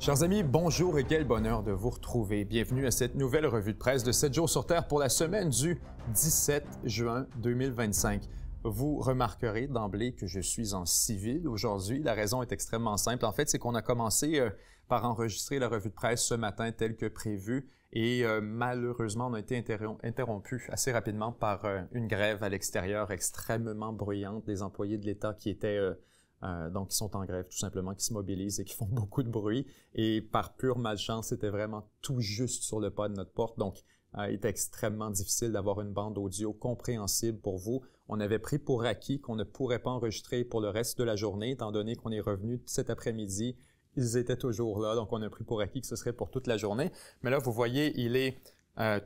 Chers amis, bonjour et quel bonheur de vous retrouver. Bienvenue à cette nouvelle revue de presse de 7 jours sur Terre pour la semaine du 17 juin 2025. Vous remarquerez d'emblée que je suis en civil aujourd'hui. La raison est extrêmement simple. En fait, c'est qu'on a commencé par enregistrer la revue de presse ce matin tel que prévu et malheureusement, on a été interrompu assez rapidement par une grève à l'extérieur extrêmement bruyante des employés de l'État qui étaient donc, qui sont en grève, tout simplement, qui se mobilisent et qui font beaucoup de bruit. Et par pure malchance, c'était vraiment tout juste sur le pas de notre porte. Donc, il était extrêmement difficile d'avoir une bande audio compréhensible pour vous. On avait pris pour acquis qu'on ne pourrait pas enregistrer pour le reste de la journée, étant donné qu'on est revenu cet après-midi. Ils étaient toujours là, donc on a pris pour acquis que ce serait pour toute la journée. Mais là, vous voyez, il est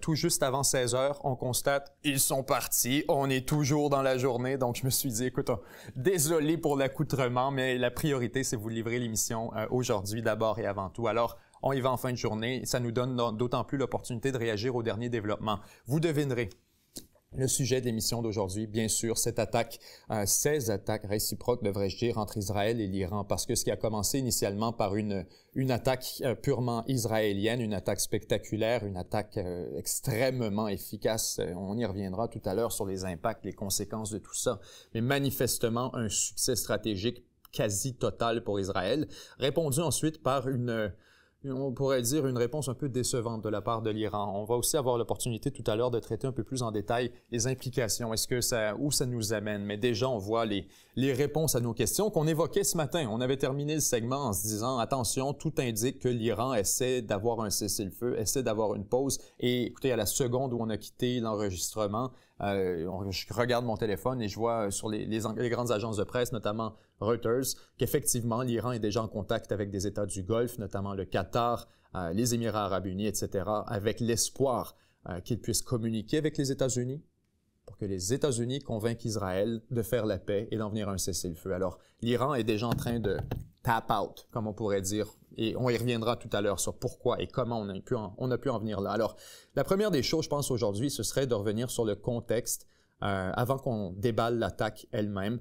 tout juste avant 16 heures, on constate, ils sont partis, on est toujours dans la journée, donc je me suis dit, écoute, désolé pour l'accoutrement, mais la priorité, c'est vous livrer l'émission aujourd'hui d'abord et avant tout. Alors, on y va en fin de journée, ça nous donne d'autant plus l'opportunité de réagir aux derniers développements. Vous devinerez. Le sujet de l'émission d'aujourd'hui, bien sûr, cette attaque, 16 attaques réciproques, devrais-je dire, entre Israël et l'Iran, parce que ce qui a commencé initialement par une attaque purement israélienne, une attaque spectaculaire, une attaque extrêmement efficace, on y reviendra tout à l'heure sur les impacts, les conséquences de tout ça, mais manifestement un succès stratégique quasi total pour Israël, répondu ensuite par on pourrait dire une réponse un peu décevante de la part de l'Iran. On va aussi avoir l'opportunité tout à l'heure de traiter un peu plus en détail les implications. Où ça nous amène? Mais déjà, on voit les réponses à nos questions qu'on évoquait ce matin. On avait terminé le segment en se disant, attention, tout indique que l'Iran essaie d'avoir un cessez-le-feu, essaie d'avoir une pause. Et écoutez, à la seconde où on a quitté l'enregistrement, je regarde mon téléphone et je vois sur les grandes agences de presse, notamment Reuters, qu'effectivement, l'Iran est déjà en contact avec des États du Golfe, notamment le Qatar, les Émirats arabes unis, etc., avec l'espoir qu'ils puissent communiquer avec les États-Unis pour que les États-Unis convainquent Israël de faire la paix et d'en venir à un cessez-le-feu. Alors, l'Iran est déjà en train de tap out, comme on pourrait dire, et on y reviendra tout à l'heure sur pourquoi et comment on a pu en venir là. Alors, la première des choses, je pense, aujourd'hui, ce serait de revenir sur le contexte avant qu'on déballe l'attaque elle-même.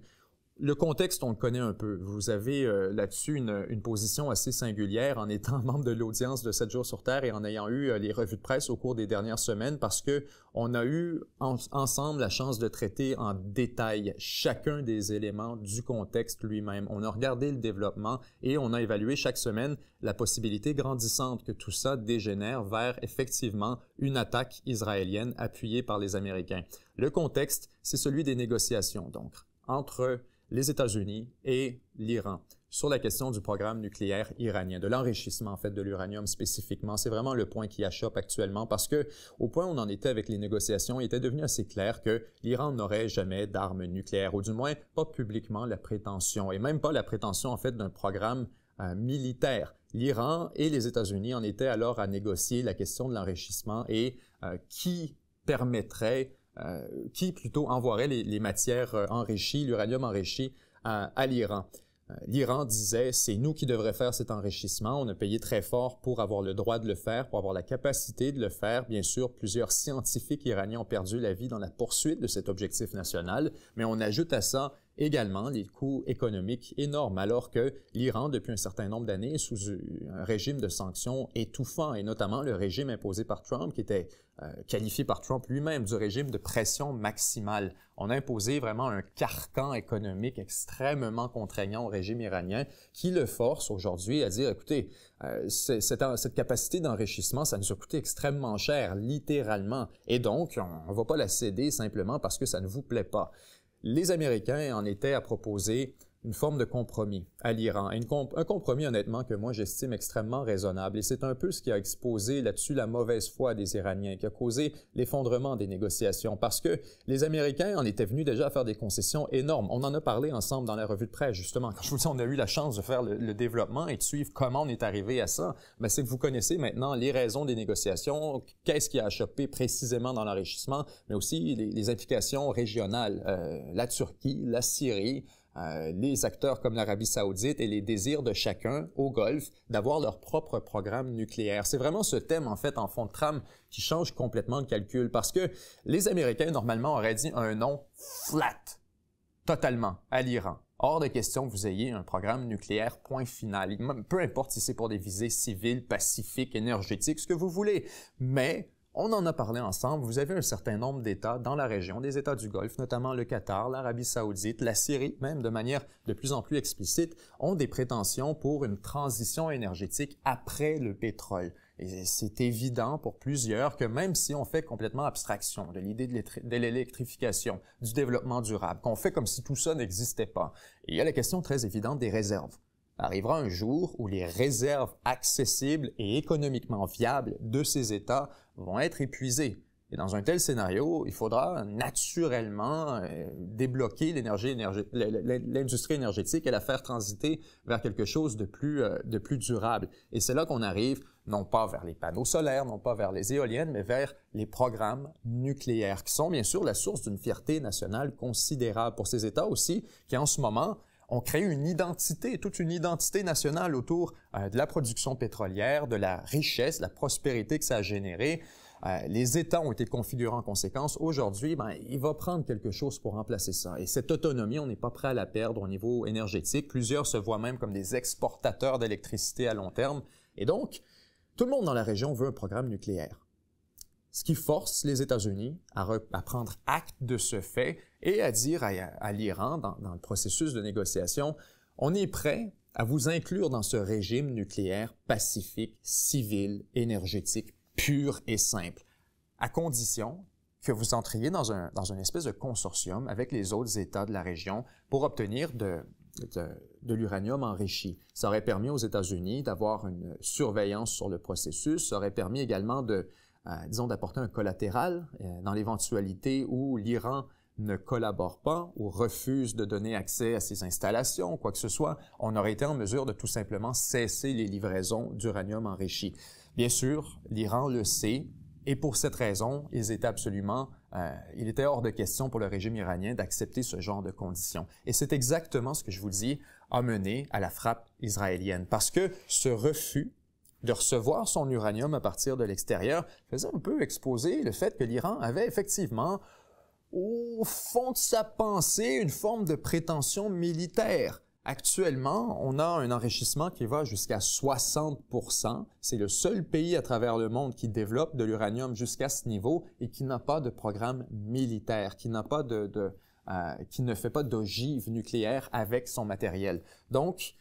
Le contexte, on le connaît un peu. Vous avez là-dessus une position assez singulière en étant membre de l'audience de 7 jours sur Terre et en ayant eu les revues de presse au cours des dernières semaines parce que on a eu ensemble la chance de traiter en détail chacun des éléments du contexte lui-même. On a regardé le développement et on a évalué chaque semaine la possibilité grandissante que tout ça dégénère vers effectivement une attaque israélienne appuyée par les Américains. Le contexte, c'est celui des négociations, donc, entre les États-Unis et l'Iran sur la question du programme nucléaire iranien, de l'enrichissement en fait de l'uranium spécifiquement. C'est vraiment le point qui achoppe actuellement parce que au point où on en était avec les négociations, il était devenu assez clair que l'Iran n'aurait jamais d'armes nucléaires, ou du moins pas publiquement la prétention, et même pas la prétention en fait d'un programme militaire. L'Iran et les États-Unis en étaient alors à négocier la question de l'enrichissement et qui plutôt envoierait les matières enrichies, l'uranium enrichi à l'Iran. L'Iran disait, c'est nous qui devrions faire cet enrichissement. On a payé très fort pour avoir le droit de le faire, pour avoir la capacité de le faire. Bien sûr, plusieurs scientifiques iraniens ont perdu la vie dans la poursuite de cet objectif national, mais on ajoute à ça également les coûts économiques énormes, alors que l'Iran, depuis un certain nombre d'années, est sous un régime de sanctions étouffant, et notamment le régime imposé par Trump, qui était qualifié par Trump lui-même du régime de pression maximale. On a imposé vraiment un carcan économique extrêmement contraignant au régime iranien qui le force aujourd'hui à dire, écoutez, cette capacité d'enrichissement, ça nous a coûté extrêmement cher, littéralement, et donc on ne va pas la céder simplement parce que ça ne vous plaît pas. Les Américains en étaient à proposer une forme de compromis à l'Iran. Un compromis, honnêtement, que moi j'estime extrêmement raisonnable. Et c'est un peu ce qui a exposé là-dessus la mauvaise foi des Iraniens, qui a causé l'effondrement des négociations. Parce que les Américains en étaient venus déjà à faire des concessions énormes. On en a parlé ensemble dans la revue de presse, justement. Quand je vous dis, on a eu la chance de faire le développement et de suivre comment on est arrivé à ça. Ben, c'est que vous connaissez maintenant les raisons des négociations, qu'est-ce qui a achoppé précisément dans l'enrichissement, mais aussi les implications régionales. La Turquie, la Syrie, les acteurs comme l'Arabie saoudite et les désirs de chacun au Golfe d'avoir leur propre programme nucléaire. C'est vraiment ce thème, en fait, en fond de trame qui change complètement le calcul parce que les Américains, normalement, auraient dit un non flat, totalement, à l'Iran. Hors de question que vous ayez un programme nucléaire point final. Peu importe si c'est pour des visées civiles, pacifiques, énergétiques, ce que vous voulez. Mais on en a parlé ensemble. Vous avez un certain nombre d'États dans la région, des États du Golfe, notamment le Qatar, l'Arabie saoudite, la Syrie, même de manière de plus en plus explicite, ont des prétentions pour une transition énergétique après le pétrole. Et c'est évident pour plusieurs que même si on fait complètement abstraction de l'idée de l'électrification, du développement durable, qu'on fait comme si tout ça n'existait pas, il y a la question très évidente des réserves. Arrivera un jour où les réserves accessibles et économiquement viables de ces États vont être épuisées. Et dans un tel scénario, il faudra naturellement débloquer l'industrie énergétique et la faire transiter vers quelque chose de plus durable. Et c'est là qu'on arrive, non pas vers les panneaux solaires, non pas vers les éoliennes, mais vers les programmes nucléaires, qui sont bien sûr la source d'une fierté nationale considérable pour ces États aussi, qui en ce moment ont créé une identité, toute une identité nationale autour de la production pétrolière, de la richesse, la prospérité que ça a généré. Les États ont été configurés en conséquence. Aujourd'hui, il va prendre quelque chose pour remplacer ça. Et cette autonomie, on n'est pas prêt à la perdre au niveau énergétique. Plusieurs se voient même comme des exportateurs d'électricité à long terme. Et donc, tout le monde dans la région veut un programme nucléaire. Ce qui force les États-Unis à prendre acte de ce fait et à dire à l'Iran, dans le processus de négociation, on est prêt à vous inclure dans ce régime nucléaire pacifique, civil, énergétique, pur et simple, à condition que vous entriez dans une espèce de consortium avec les autres États de la région pour obtenir de l'uranium enrichi. Ça aurait permis aux États-Unis d'avoir une surveillance sur le processus, ça aurait permis également d'apporter un collatéral dans l'éventualité où l'Iran ne collabore pas ou refuse de donner accès à ces installations, quoi que ce soit, on aurait été en mesure de tout simplement cesser les livraisons d'uranium enrichi. Bien sûr, l'Iran le sait, et pour cette raison, il était hors de question pour le régime iranien d'accepter ce genre de conditions. Et c'est exactement ce que je vous dis a mené à la frappe israélienne, parce que ce refus de recevoir son uranium à partir de l'extérieur faisait un peu exposer le fait que l'Iran avait effectivement, au fond de sa pensée, une forme de prétention militaire. Actuellement, on a un enrichissement qui va jusqu'à 60%. C'est le seul pays à travers le monde qui développe de l'uranium jusqu'à ce niveau et qui n'a pas de programme militaire, qui ne fait pas d'ogive nucléaire avec son matériel. Donc,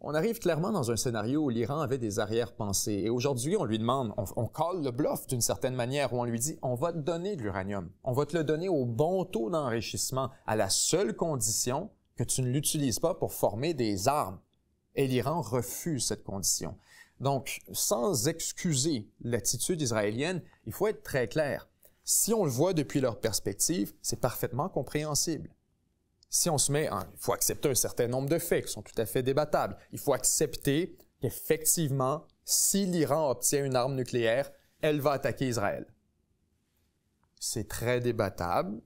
on arrive clairement dans un scénario où l'Iran avait des arrière-pensées. Et aujourd'hui, on lui demande, on colle le bluff d'une certaine manière, où on lui dit, on va te donner de l'uranium. On va te le donner au bon taux d'enrichissement, à la seule condition que tu ne l'utilises pas pour former des armes. Et l'Iran refuse cette condition. Donc, sans excuser l'attitude israélienne, il faut être très clair. Si on le voit depuis leur perspective, c'est parfaitement compréhensible. Si on se met, il faut accepter un certain nombre de faits qui sont tout à fait débattables. Il faut accepter qu'effectivement, si l'Iran obtient une arme nucléaire, elle va attaquer Israël. C'est très débattable.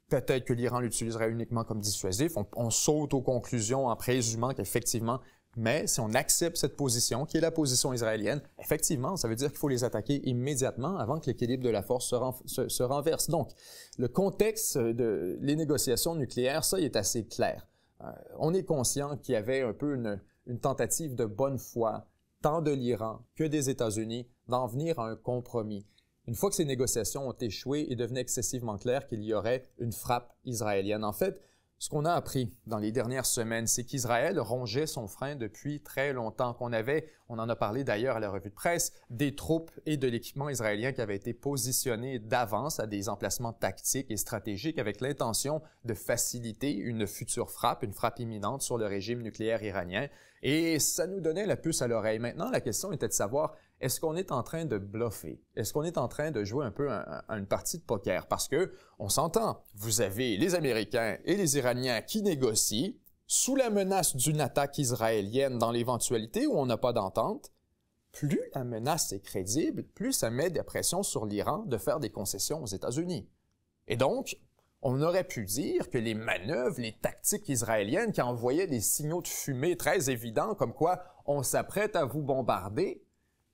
Peut-être que l'Iran l'utiliserait uniquement comme dissuasif. On saute aux conclusions en présumant qu'effectivement, mais si on accepte cette position, qui est la position israélienne, effectivement, ça veut dire qu'il faut les attaquer immédiatement avant que l'équilibre de la force se renverse. Donc, le contexte les négociations nucléaires, ça, il est assez clair. On est conscient qu'il y avait un peu une tentative de bonne foi, tant de l'Iran que des États-Unis, d'en venir à un compromis. Une fois que ces négociations ont échoué, il devenait excessivement clair qu'il y aurait une frappe israélienne. En fait, ce qu'on a appris dans les dernières semaines, c'est qu'Israël rongeait son frein depuis très longtemps, on en a parlé d'ailleurs à la revue de presse, des troupes et de l'équipement israélien qui avaient été positionnés d'avance à des emplacements tactiques et stratégiques avec l'intention de faciliter une future frappe, une frappe imminente sur le régime nucléaire iranien. Et ça nous donnait la puce à l'oreille. Maintenant, la question était de savoir, est-ce qu'on est en train de bluffer? Est-ce qu'on est en train de jouer un peu à une partie de poker? Parce que, on s'entend, vous avez les Américains et les Iraniens qui négocient sous la menace d'une attaque israélienne dans l'éventualité où on n'a pas d'entente. Plus la menace est crédible, plus ça met de la pression sur l'Iran de faire des concessions aux États-Unis. Et donc, on aurait pu dire que les manœuvres, les tactiques israéliennes qui envoyaient des signaux de fumée très évidents comme quoi on s'apprête à vous bombarder,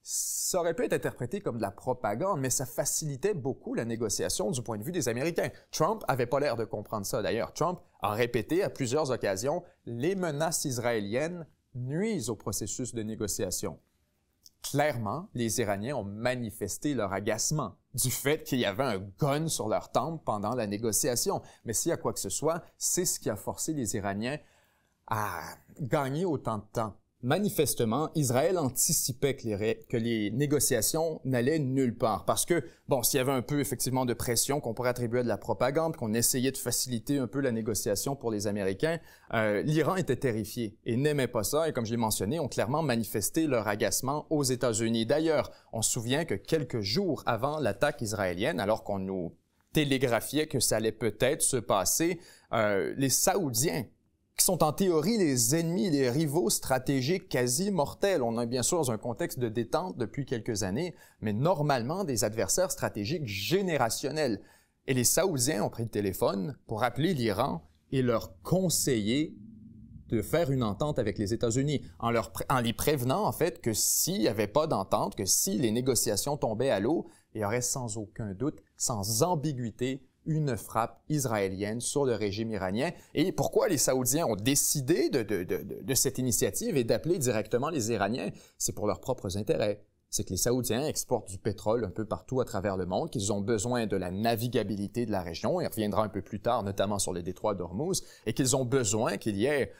ça aurait pu être interprété comme de la propagande, mais ça facilitait beaucoup la négociation du point de vue des Américains. Trump avait pas l'air de comprendre ça. D'ailleurs, Trump a répété à plusieurs occasions « les menaces israéliennes nuisent au processus de négociation ». Clairement, les Iraniens ont manifesté leur agacement du fait qu'il y avait un gun sur leur temple pendant la négociation. Mais s'il y a quoi que ce soit, c'est ce qui a forcé les Iraniens à gagner autant de temps. Manifestement, Israël anticipait que les négociations n'allaient nulle part parce que, bon, s'il y avait un peu effectivement de pression qu'on pourrait attribuer à de la propagande, qu'on essayait de faciliter un peu la négociation pour les Américains, l'Iran était terrifié et n'aimait pas ça et comme je l'ai mentionné, ont clairement manifesté leur agacement aux États-Unis. D'ailleurs, on se souvient que quelques jours avant l'attaque israélienne, alors qu'on nous télégraphiait que ça allait peut-être se passer, les Saoudiens qui sont en théorie les ennemis, les rivaux stratégiques quasi mortels. On est bien sûr dans un contexte de détente depuis quelques années, mais normalement des adversaires stratégiques générationnels. Et les Saoudiens ont pris le téléphone pour appeler l'Iran et leur conseiller de faire une entente avec les États-Unis, en les prévenant en fait que s'il n'y avait pas d'entente, que si les négociations tombaient à l'eau, il y aurait sans aucun doute, sans ambiguïté, une frappe israélienne sur le régime iranien. Et pourquoi les Saoudiens ont décidé de cette initiative et d'appeler directement les Iraniens? C'est pour leurs propres intérêts. C'est que les Saoudiens exportent du pétrole un peu partout à travers le monde, qu'ils ont besoin de la navigabilité de la région, et on reviendra un peu plus tard, notamment sur le détroit d'Ormuz, et qu'ils ont besoin qu'il y ait,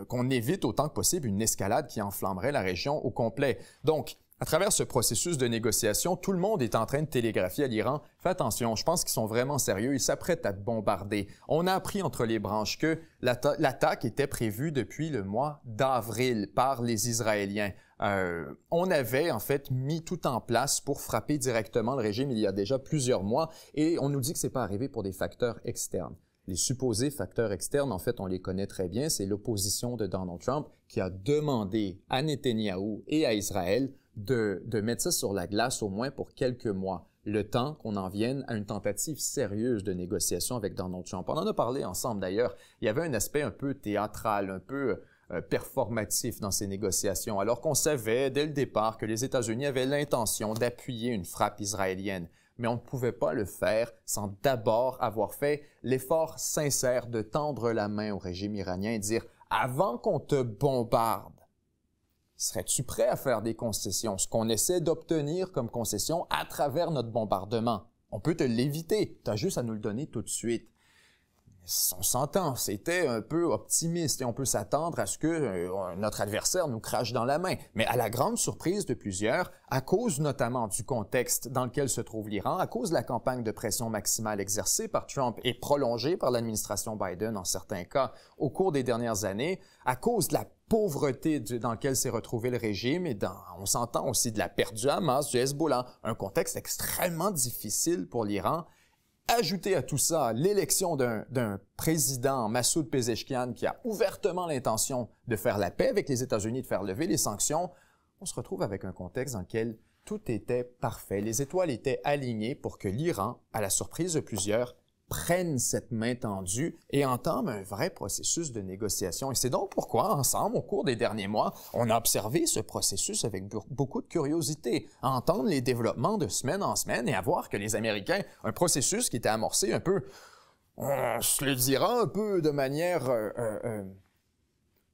qu'on évite autant que possible une escalade qui enflammerait la région au complet. Donc, à travers ce processus de négociation, tout le monde est en train de télégraphier à l'Iran « Fais attention, je pense qu'ils sont vraiment sérieux, ils s'apprêtent à te bombarder. » On a appris entre les branches que l'attaque était prévue depuis le mois d'avril par les Israéliens. On avait en fait mis tout en place pour frapper directement le régime il y a déjà plusieurs mois et on nous dit que c'est pas arrivé pour des facteurs externes. Les supposés facteurs externes, en fait, on les connaît très bien, c'est l'opposition de Donald Trump qui a demandé à Netanyahou et à Israël de mettre ça sur la glace au moins pour quelques mois, le temps qu'on en vienne à une tentative sérieuse de négociation avec Donald Trump. On en a parlé ensemble d'ailleurs. Il y avait un aspect un peu théâtral, un peu performatif dans ces négociations, alors qu'on savait dès le départ que les États-Unis avaient l'intention d'appuyer une frappe israélienne. Mais on ne pouvait pas le faire sans d'abord avoir fait l'effort sincère de tendre la main au régime iranien et dire « Avant qu'on te bombarde, serais-tu prêt à faire des concessions? Ce qu'on essaie d'obtenir comme concession à travers notre bombardement. On peut te l'éviter, tu as juste à nous le donner tout de suite. » On s'entend, c'était un peu optimiste et on peut s'attendre à ce que notre adversaire nous crache dans la main. Mais à la grande surprise de plusieurs, à cause notamment du contexte dans lequel se trouve l'Iran, à cause de la campagne de pression maximale exercée par Trump et prolongée par l'administration Biden en certains cas au cours des dernières années, à cause de la pauvreté dans laquelle s'est retrouvé le régime et on s'entend aussi de la perte du Hamas, du Hezbollah, un contexte extrêmement difficile pour l'Iran. Ajouter à tout ça l'élection d'un président, Massoud Pezeshkian, qui a ouvertement l'intention de faire la paix avec les États-Unis, de faire lever les sanctions, on se retrouve avec un contexte dans lequel tout était parfait. Les étoiles étaient alignées pour que l'Iran, à la surprise de plusieurs, prenne cette main tendue et entame un vrai processus de négociation. Et c'est donc pourquoi, ensemble, au cours des derniers mois, on a observé ce processus avec beaucoup de curiosité, à entendre les développements de semaine en semaine et à voir que les Américains, un processus qui était amorcé un peu, on se le dira un peu de manière...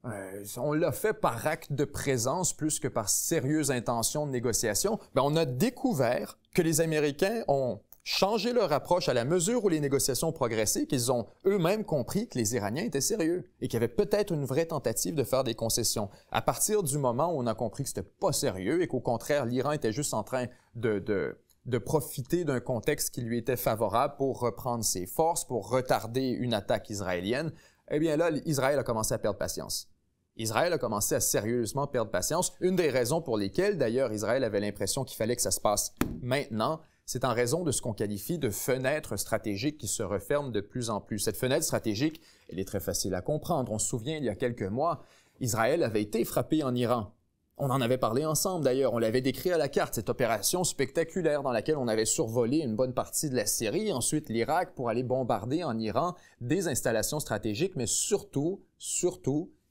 on l'a fait par acte de présence plus que par sérieuse intention de négociation, ben on a découvert que les Américains ont changé leur approche à la mesure où les négociations ont progressé, qu'ils ont eux-mêmes compris que les Iraniens étaient sérieux et qu'il y avait peut-être une vraie tentative de faire des concessions. À partir du moment où on a compris que c'était pas sérieux et qu'au contraire, l'Iran était juste en train de profiter d'un contexte qui lui était favorable pour reprendre ses forces, pour retarder une attaque israélienne, eh bien là, Israël a commencé à perdre patience. Israël a commencé à sérieusement perdre patience. Une des raisons pour lesquelles, d'ailleurs, Israël avait l'impression qu'il fallait que ça se passe maintenant, c'est en raison de ce qu'on qualifie de fenêtre stratégique qui se referme de plus en plus. Cette fenêtre stratégique, elle est très facile à comprendre. On se souvient, il y a quelques mois, Israël avait été frappé en Iran. On en avait parlé ensemble d'ailleurs, on l'avait décrit à la carte, cette opération spectaculaire dans laquelle on avait survolé une bonne partie de la Syrie, ensuite l'Irak pour aller bombarder en Iran des installations stratégiques, mais surtout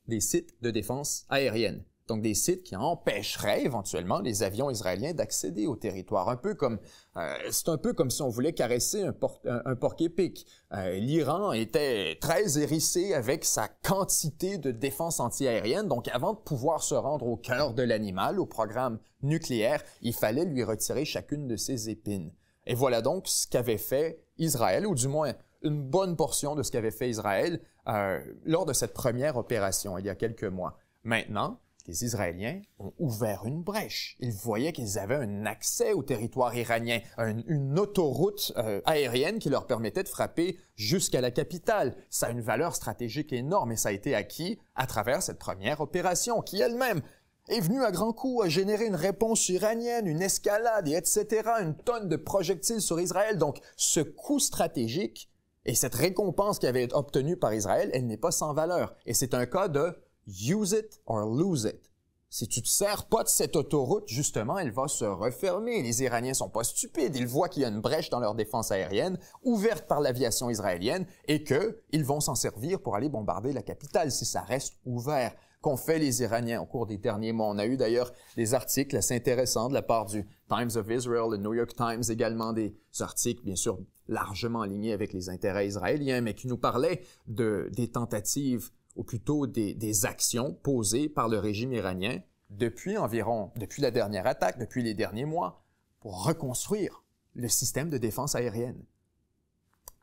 des sites de défense aérienne. Donc, des sites qui empêcheraient éventuellement les avions israéliens d'accéder au territoire. C'est un peu comme si on voulait caresser un porc-épic. L'Iran était très hérissé avec sa quantité de défense antiaérienne. Donc, avant de pouvoir se rendre au cœur de l'animal, au programme nucléaire, il fallait lui retirer chacune de ses épines. Et voilà donc ce qu'avait fait Israël, ou du moins une bonne portion de ce qu'avait fait Israël lors de cette première opération, il y a quelques mois. Maintenant, les Israéliens ont ouvert une brèche. Ils voyaient qu'ils avaient un accès au territoire iranien, une autoroute aérienne qui leur permettait de frapper jusqu'à la capitale. Ça a une valeur stratégique énorme et ça a été acquis à travers cette première opération qui elle-même est venue à grands coups à générer une réponse iranienne, une escalade, et etc., une tonne de projectiles sur Israël. Donc, ce coût stratégique et cette récompense qui avait été obtenue par Israël, elle n'est pas sans valeur. Et c'est un cas de use it or lose it. Si tu te sers pas de cette autoroute, justement, elle va se refermer. Les Iraniens sont pas stupides. Ils voient qu'il y a une brèche dans leur défense aérienne, ouverte par l'aviation israélienne, et qu'ils vont s'en servir pour aller bombarder la capitale si ça reste ouvert. Qu'ont fait les Iraniens au cours des derniers mois? On a eu d'ailleurs des articles assez intéressants de la part du Times of Israel, le New York Times également, des articles, bien sûr, largement alignés avec les intérêts israéliens, mais qui nous parlaient des tentatives ou plutôt des actions posées par le régime iranien depuis la dernière attaque, depuis les derniers mois, pour reconstruire le système de défense aérienne.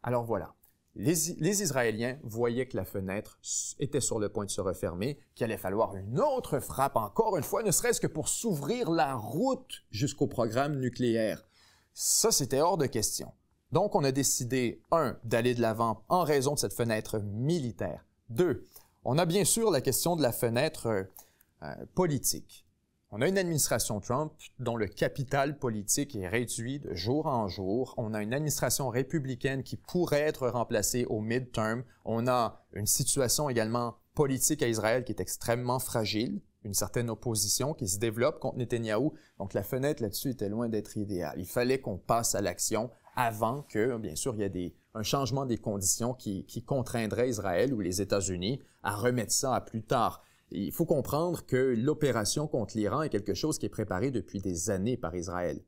Alors voilà, les Israéliens voyaient que la fenêtre était sur le point de se refermer, qu'il allait falloir une autre frappe, encore une fois, ne serait-ce que pour s'ouvrir la route jusqu'au programme nucléaire. Ça, c'était hors de question. Donc, on a décidé, 1, d'aller de l'avant en raison de cette fenêtre militaire. 2, on a bien sûr la question de la fenêtre politique. On a une administration Trump dont le capital politique est réduit de jour en jour. On a une administration républicaine qui pourrait être remplacée au midterm. On a une situation également politique à Israël qui est extrêmement fragile, une certaine opposition qui se développe contre Netanyahou. Donc la fenêtre là-dessus était loin d'être idéale. Il fallait qu'on passe à l'action avant que, bien sûr, il y ait un changement des conditions qui contraindrait Israël ou les États-Unis à remettre ça à plus tard. Il faut comprendre que l'opération contre l'Iran est quelque chose qui est préparé depuis des années par Israël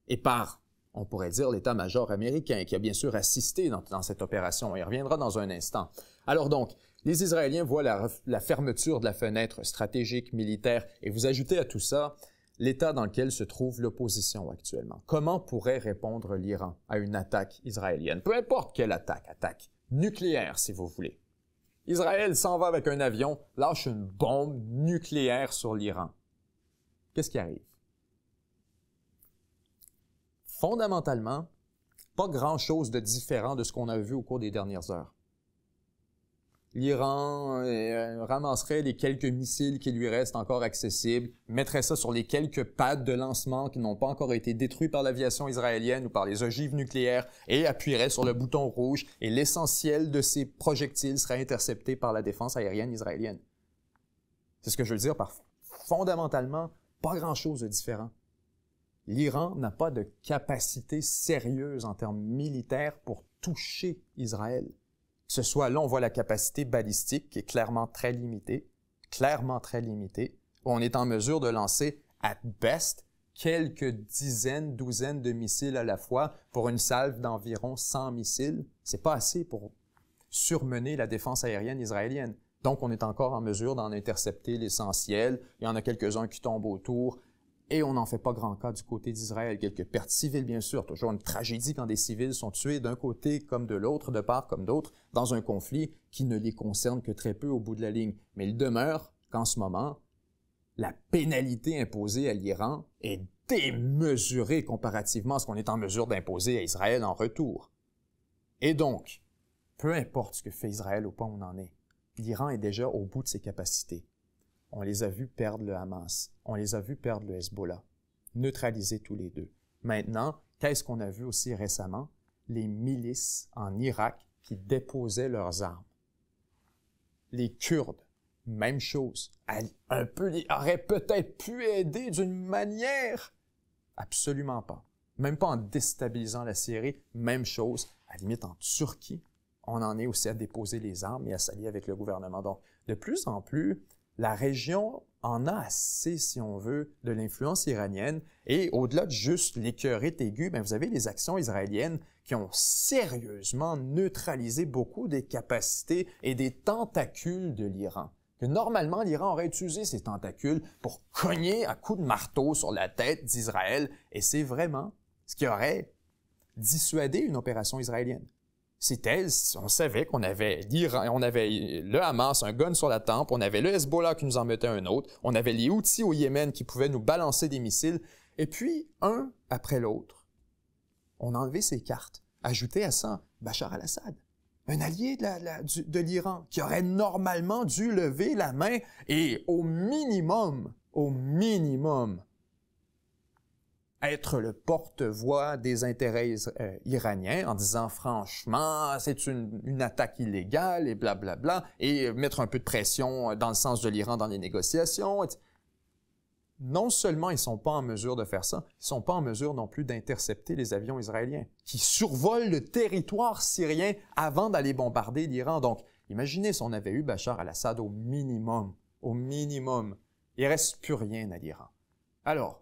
et par, on pourrait dire, l'état-major américain qui a bien sûr assisté dans cette opération. On y reviendra dans un instant. Alors donc, les Israéliens voient la fermeture de la fenêtre stratégique militaire et vous ajoutez à tout ça l'état dans lequel se trouve l'opposition actuellement. Comment pourrait répondre l'Iran à une attaque israélienne? Peu importe quelle attaque nucléaire si vous voulez. Israël s'en va avec un avion, lâche une bombe nucléaire sur l'Iran. Qu'est-ce qui arrive? Fondamentalement, pas grand-chose de différent de ce qu'on a vu au cours des dernières heures. L'Iran ramasserait les quelques missiles qui lui restent encore accessibles, mettrait ça sur les quelques pads de lancement qui n'ont pas encore été détruits par l'aviation israélienne ou par les ogives nucléaires et appuierait sur le bouton rouge et l'essentiel de ces projectiles serait intercepté par la défense aérienne israélienne. C'est ce que je veux dire par fondamentalement pas grand-chose de différent. L'Iran n'a pas de capacité sérieuse en termes militaires pour toucher Israël. Que ce soit là, on voit la capacité balistique qui est clairement très limitée, où on est en mesure de lancer, at best, quelques dizaines, douzaines de missiles à la fois pour une salve d'environ 100 missiles. C'est pas assez pour surmener la défense aérienne israélienne. Donc, on est encore en mesure d'en intercepter l'essentiel. Il y en a quelques-uns qui tombent autour. Et on n'en fait pas grand cas du côté d'Israël. Quelques pertes civiles, bien sûr. Toujours une tragédie quand des civils sont tués d'un côté comme de l'autre, de part comme d'autre, dans un conflit qui ne les concerne que très peu au bout de la ligne. Mais il demeure qu'en ce moment, la pénalité imposée à l'Iran est démesurée comparativement à ce qu'on est en mesure d'imposer à Israël en retour. Et donc, peu importe ce que fait Israël au point où on en est, l'Iran est déjà au bout de ses capacités. On les a vus perdre le Hamas, on les a vus perdre le Hezbollah, neutraliser tous les deux. Maintenant, qu'est-ce qu'on a vu aussi récemment? Les milices en Irak qui déposaient leurs armes. Les Kurdes, même chose. Auraient peut-être pu aider d'une manière? Absolument pas. Même pas en déstabilisant la Syrie, même chose. À la limite, en Turquie, on en est aussi à déposer les armes et à s'allier avec le gouvernement. Donc, de plus en plus, la région en a assez, si on veut, de l'influence iranienne. Et au-delà de juste l'écœurite aiguë, bien, vous avez les actions israéliennes qui ont sérieusement neutralisé beaucoup des capacités et des tentacules de l'Iran. Que normalement, l'Iran aurait utilisé ces tentacules pour cogner à coups de marteau sur la tête d'Israël. Et c'est vraiment ce qui aurait dissuadé une opération israélienne. C'était, on savait qu'on avait l'Iran, on avait le Hamas, un gun sur la tempe, on avait le Hezbollah qui nous en mettait un autre, on avait les Houthis au Yémen qui pouvaient nous balancer des missiles, et puis, un après l'autre, on a enlevé ces cartes. Ajouté à ça, Bachar al-Assad, un allié de l'Iran, qui aurait normalement dû lever la main et au minimum, être le porte-voix des intérêts iraniens en disant franchement, c'est une attaque illégale et blablabla, et mettre un peu de pression dans le sens de l'Iran dans les négociations. Non seulement ils ne sont pas en mesure de faire ça, ils ne sont pas en mesure non plus d'intercepter les avions israéliens qui survolent le territoire syrien avant d'aller bombarder l'Iran. Donc, imaginez si on avait eu Bachar al-Assad au minimum, il ne reste plus rien à l'Iran. Alors,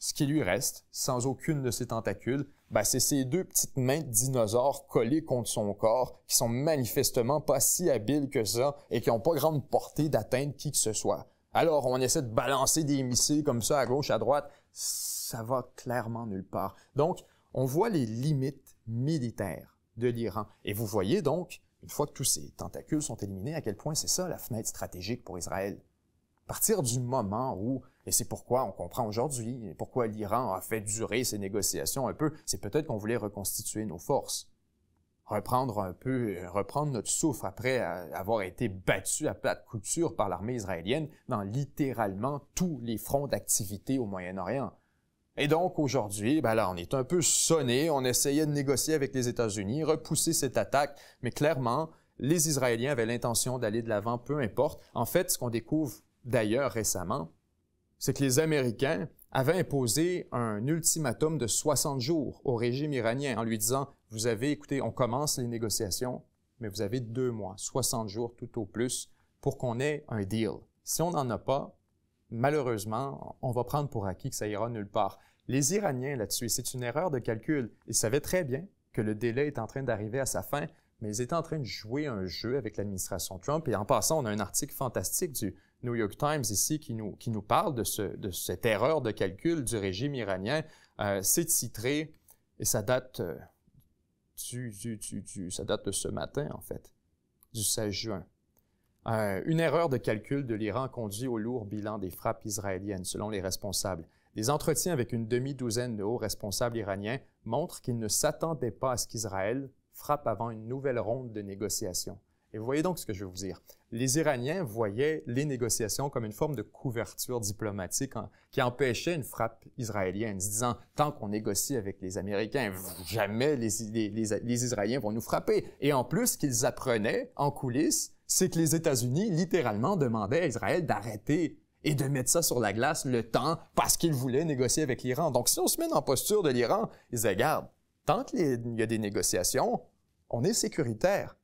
ce qui lui reste, sans aucune de ses tentacules, ben c'est ces deux petites mains de dinosaures collées contre son corps, qui sont manifestement pas si habiles que ça et qui n'ont pas grande portée d'atteindre qui que ce soit. Alors, on essaie de balancer des missiles comme ça à gauche, à droite, ça va clairement nulle part. Donc, on voit les limites militaires de l'Iran. Et vous voyez donc, une fois que tous ces tentacules sont éliminés, à quel point c'est ça la fenêtre stratégique pour Israël. À partir du moment où, et c'est pourquoi on comprend aujourd'hui, pourquoi l'Iran a fait durer ces négociations un peu, c'est peut-être qu'on voulait reconstituer nos forces. Reprendre notre souffle après avoir été battu à plate couture par l'armée israélienne dans littéralement tous les fronts d'activité au Moyen-Orient. Et donc aujourd'hui, ben là, on est un peu sonné, on essayait de négocier avec les États-Unis, repousser cette attaque, mais clairement, les Israéliens avaient l'intention d'aller de l'avant, peu importe. En fait, ce qu'on découvre d'ailleurs récemment, c'est que les Américains avaient imposé un ultimatum de 60 jours au régime iranien en lui disant « Vous avez, écoutez, on commence les négociations, mais vous avez 2 mois, 60 jours tout au plus, pour qu'on ait un deal. Si on n'en a pas, malheureusement, on va prendre pour acquis que ça ira nulle part. » Les Iraniens là-dessus, c'est une erreur de calcul. Ils savaient très bien que le délai est en train d'arriver à sa fin, mais ils étaient en train de jouer un jeu avec l'administration Trump. Et en passant, on a un article fantastique du New York Times ici qui nous parle de cette erreur de calcul du régime iranien. C'est titré, et ça date, ça date de ce matin, en fait, du 16 juin. Une erreur de calcul de l'Iran conduit au lourd bilan des frappes israéliennes, selon les responsables. Des entretiens avec une demi-douzaine de hauts responsables iraniens montrent qu'ils ne s'attendaient pas à ce qu'Israël frappe avant une nouvelle ronde de négociations. Et vous voyez donc ce que je veux vous dire. Les Iraniens voyaient les négociations comme une forme de couverture diplomatique qui empêchait une frappe israélienne, se disant « tant qu'on négocie avec les Américains, jamais les Israéliens vont nous frapper ». Et en plus, ce qu'ils apprenaient en coulisses, c'est que les États-Unis littéralement demandaient à Israël d'arrêter et de mettre ça sur la glace le temps parce qu'ils voulaient négocier avec l'Iran. Donc si on se met dans la posture de l'Iran, ils disaient « Regarde, tant qu'il y a des négociations, on est sécuritaire ».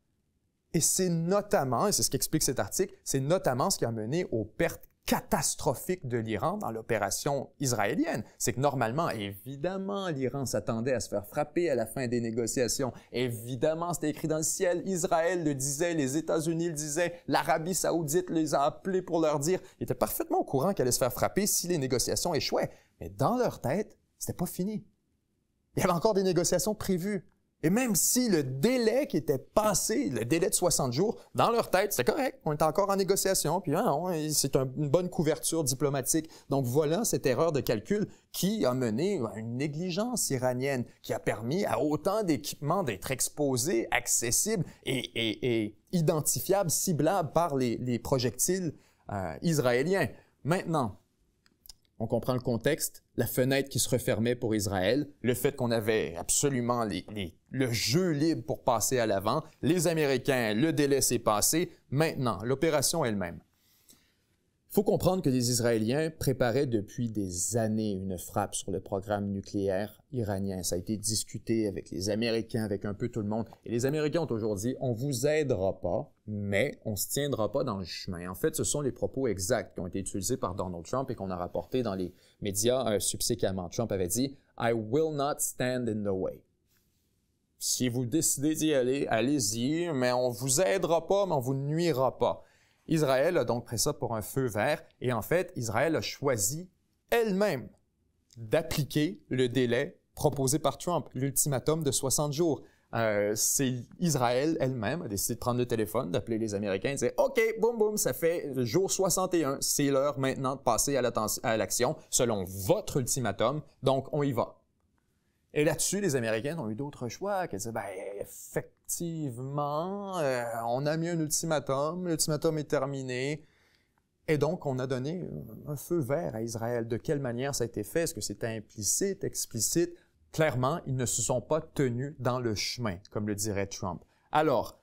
Et c'est notamment, et c'est ce qu'explique cet article, c'est notamment ce qui a mené aux pertes catastrophiques de l'Iran dans l'opération israélienne. C'est que normalement, évidemment, l'Iran s'attendait à se faire frapper à la fin des négociations. Évidemment, c'était écrit dans le ciel. Israël le disait, les États-Unis le disaient, l'Arabie saoudite les a appelés pour leur dire. Ils étaient parfaitement au courant qu'elle allait se faire frapper si les négociations échouaient. Mais dans leur tête, c'était pas fini. Il y avait encore des négociations prévues. Et même si le délai qui était passé, le délai de 60 jours, dans leur tête, c'était correct. On était encore en négociation, puis c'est une bonne couverture diplomatique. Donc voilà cette erreur de calcul qui a mené à une négligence iranienne, qui a permis à autant d'équipements d'être exposés, accessibles et identifiables, ciblables par les projectiles israéliens. Maintenant, on comprend le contexte, la fenêtre qui se refermait pour Israël, le fait qu'on avait absolument le jeu libre pour passer à l'avant, les Américains, le délai s'est passé, maintenant, l'opération elle-même. Il faut comprendre que les Israéliens préparaient depuis des années une frappe sur le programme nucléaire iranien. Ça a été discuté avec les Américains, avec un peu tout le monde. Et les Américains ont toujours dit, on vous aidera pas, mais on se tiendra pas dans le chemin. En fait, ce sont les propos exacts qui ont été utilisés par Donald Trump et qu'on a rapportés dans les médias subséquemment. Trump avait dit, I will not stand in the way. Si vous décidez d'y aller, allez-y, mais on vous aidera pas, mais on vous nuira pas. Israël a donc pris ça pour un feu vert et en fait, Israël a choisi elle-même d'appliquer le délai proposé par Trump, l'ultimatum de 60 jours. C'est Israël elle-même a décidé de prendre le téléphone, d'appeler les Américains et de dire « OK, boum, boum, ça fait le jour 61, c'est l'heure maintenant de passer à l'action selon votre ultimatum, donc on y va. » Et là-dessus, les Américains n'ont eu d'autre choix que de dire, ben, effectivement, on a mis un ultimatum, l'ultimatum est terminé, et donc on a donné un feu vert à Israël. De quelle manière ça a été fait? Est-ce que c'était implicite, explicite? Clairement, ils ne se sont pas tenus dans le chemin, comme le dirait Trump. Alors,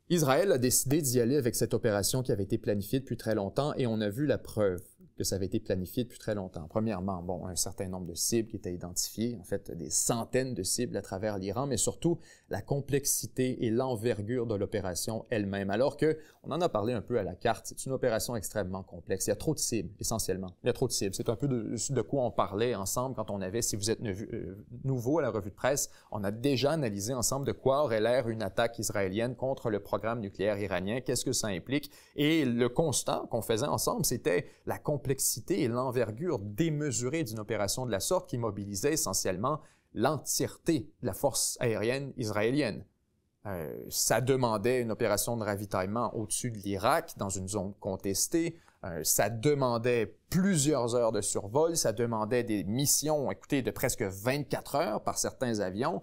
Israël a décidé d'y aller avec cette opération qui avait été planifiée depuis très longtemps, et on a vu la preuve que ça avait été planifié depuis très longtemps. Premièrement, bon, un certain nombre de cibles qui étaient identifiées, en fait, des centaines de cibles à travers l'Iran, mais surtout la complexité et l'envergure de l'opération elle-même. Alors que, on en a parlé un peu à la carte, c'est une opération extrêmement complexe. Il y a trop de cibles, essentiellement. Il y a trop de cibles. C'est un peu de quoi on parlait ensemble quand on avait, si vous êtes nouveau à la revue de presse, on a déjà analysé ensemble de quoi aurait l'air une attaque israélienne contre le programme nucléaire iranien, qu'est-ce que ça implique. Et le constat qu'on faisait ensemble, c'était la complexité et l'envergure démesurée d'une opération de la sorte qui mobilisait essentiellement l'entièreté de la force aérienne israélienne. Ça demandait une opération de ravitaillement au-dessus de l'Irak, dans une zone contestée. Ça demandait plusieurs heures de survol. Ça demandait des missions, écoutez, de presque 24 heures par certains avions.